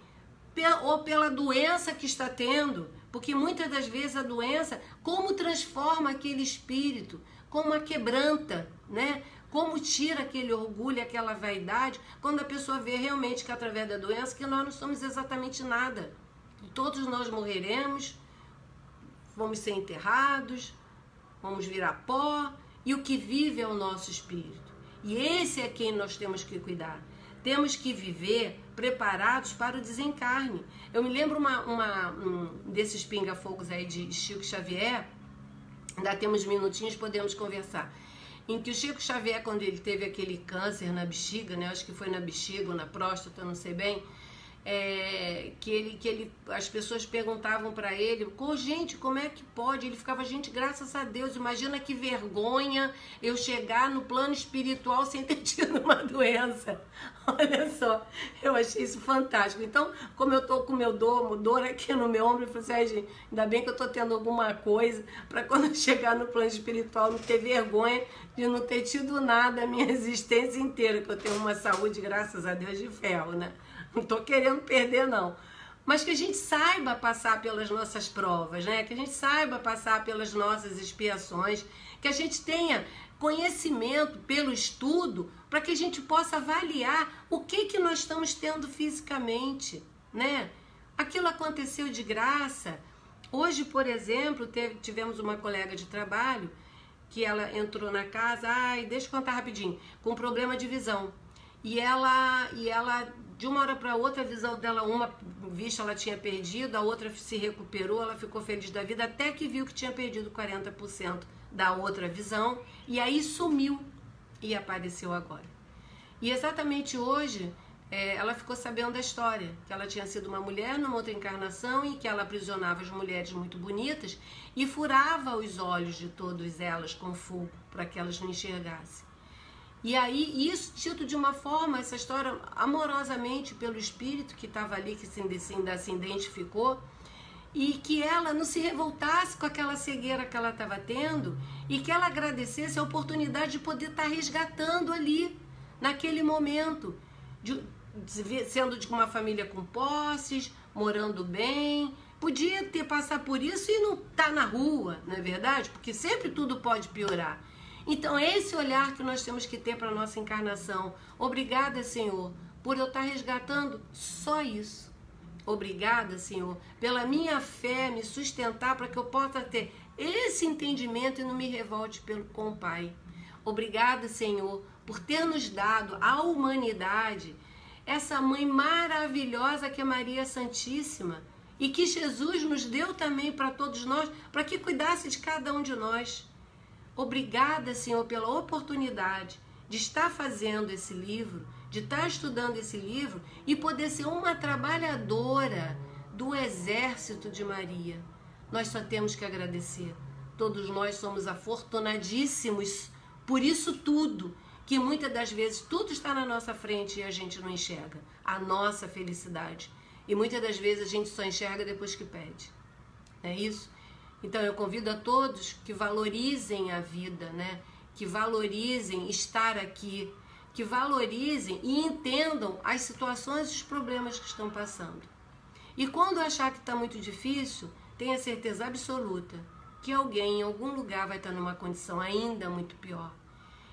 ou pela doença que está tendo, porque muitas das vezes a doença, como transforma aquele espírito, como a quebranta, né? Como tira aquele orgulho, aquela vaidade, quando a pessoa vê realmente que através da doença que nós não somos exatamente nada. Todos nós morreremos, vamos ser enterrados, vamos virar pó, e o que vive é o nosso espírito. E esse é quem nós temos que cuidar. Temos que viver preparados para o desencarne. Eu me lembro desses pinga-fogos aí de Chico Xavier, ainda temos minutinhos, podemos conversar, em que o Chico Xavier, quando ele teve aquele câncer na bexiga, né, acho que foi na bexiga ou na próstata, não sei bem, as pessoas perguntavam para ele, gente, como é que pode? Ele ficava, gente, graças a Deus, imagina que vergonha eu chegar no plano espiritual sem ter tido uma doença. Olha só, eu achei isso fantástico. Então, como eu tô com meu dor aqui no meu ombro, eu falei assim, gente, ainda bem que eu tô tendo alguma coisa para quando eu chegar no plano espiritual não ter vergonha de não ter tido nada a minha existência inteira, que eu tenho uma saúde, graças a Deus, de ferro, né? Não tô querendo perder, não. Mas que a gente saiba passar pelas nossas provas, né? Que a gente saiba passar pelas nossas expiações, que a gente tenha conhecimento pelo estudo para que a gente possa avaliar o que nós estamos tendo fisicamente, né? Aquilo aconteceu de graça. Hoje, por exemplo, tivemos uma colega de trabalho que ela entrou na casa, deixa eu contar rapidinho, com problema de visão. E ela de uma hora para outra, a visão dela, uma vista ela tinha perdido, a outra se recuperou, ela ficou feliz da vida, até que viu que tinha perdido 40% da outra visão, e aí sumiu e apareceu agora. E exatamente hoje, ela ficou sabendo da história, que ela tinha sido uma mulher numa outra encarnação e que ela aprisionava as mulheres muito bonitas e furava os olhos de todas elas com fogo, para que elas não enxergassem. E aí, isso dito de uma forma, essa história, amorosamente pelo espírito que estava ali, que se identificou, e que ela não se revoltasse com aquela cegueira que ela estava tendo, e que ela agradecesse a oportunidade de poder estar resgatando ali, naquele momento, sendo de uma família com posses, morando bem, podia ter passado por isso e não estar na rua, não é verdade? Porque sempre tudo pode piorar. Então, esse olhar que nós temos que ter para a nossa encarnação. Obrigada, Senhor, por eu estar resgatando só isso. Obrigada, Senhor, pela minha fé me sustentar para que eu possa ter esse entendimento e não me revolte com o Pai. Obrigada, Senhor, por ter nos dado à humanidade essa mãe maravilhosa que é Maria Santíssima e que Jesus nos deu também para todos nós, para que cuidasse de cada um de nós. Obrigada, Senhor, pela oportunidade de estar fazendo esse livro, de estar estudando esse livro e poder ser uma trabalhadora do exército de Maria. Nós só temos que agradecer. Todos nós somos afortunadíssimos por isso tudo, que muitas das vezes tudo está na nossa frente e a gente não enxerga. A nossa felicidade. E muitas das vezes a gente só enxerga depois que pede. Não é isso? Então eu convido a todos que valorizem a vida, né? Que valorizem estar aqui, que valorizem e entendam as situações e os problemas que estão passando. E quando achar que está muito difícil, tenha certeza absoluta que alguém em algum lugar vai estar numa condição ainda muito pior.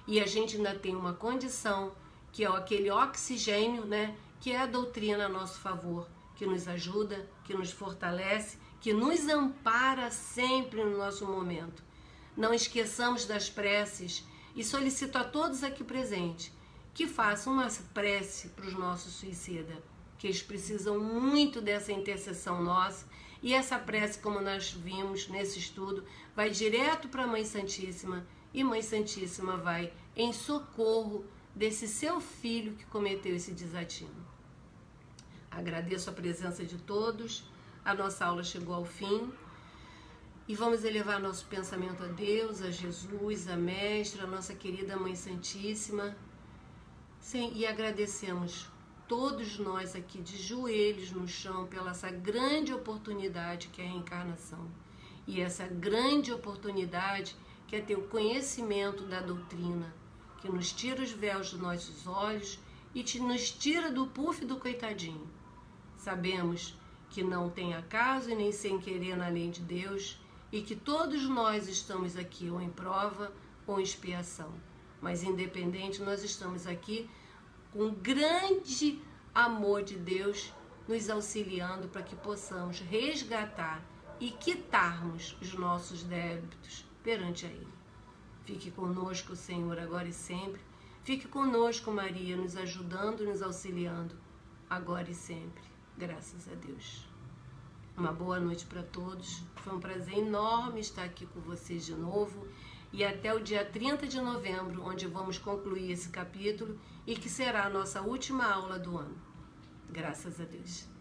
E a gente ainda tem uma condição, que é aquele oxigênio, né? Que é a doutrina a nosso favor, que nos ajuda, que nos fortalece, que nos ampara sempre no nosso momento. Não esqueçamos das preces e solicito a todos aqui presentes que façam uma prece para os nossos suicidas, que eles precisam muito dessa intercessão nossa, e essa prece, como nós vimos nesse estudo, vai direto para a Mãe Santíssima, e Mãe Santíssima vai em socorro desse seu filho que cometeu esse desatino. Agradeço a presença de todos. A nossa aula chegou ao fim e vamos elevar nosso pensamento a Deus, a Jesus, a Mestre, a nossa querida Mãe Santíssima. Sim, e agradecemos todos nós aqui de joelhos no chão pela essa grande oportunidade que é a reencarnação. E essa grande oportunidade que é ter o conhecimento da doutrina, que nos tira os véus dos nossos olhos e nos tira do puff do coitadinho. Sabemos que não tem acaso e nem sem querer na lei de Deus, e que todos nós estamos aqui ou em prova ou em expiação. Mas independente, nós estamos aqui com grande amor de Deus nos auxiliando para que possamos resgatar e quitarmos os nossos débitos perante a Ele. Fique conosco, Senhor, agora e sempre. Fique conosco, Maria, nos ajudando e nos auxiliando agora e sempre. Graças a Deus. Uma boa noite para todos. Foi um prazer enorme estar aqui com vocês de novo. E até o dia 30 de novembro, onde vamos concluir esse capítulo e que será a nossa última aula do ano. Graças a Deus.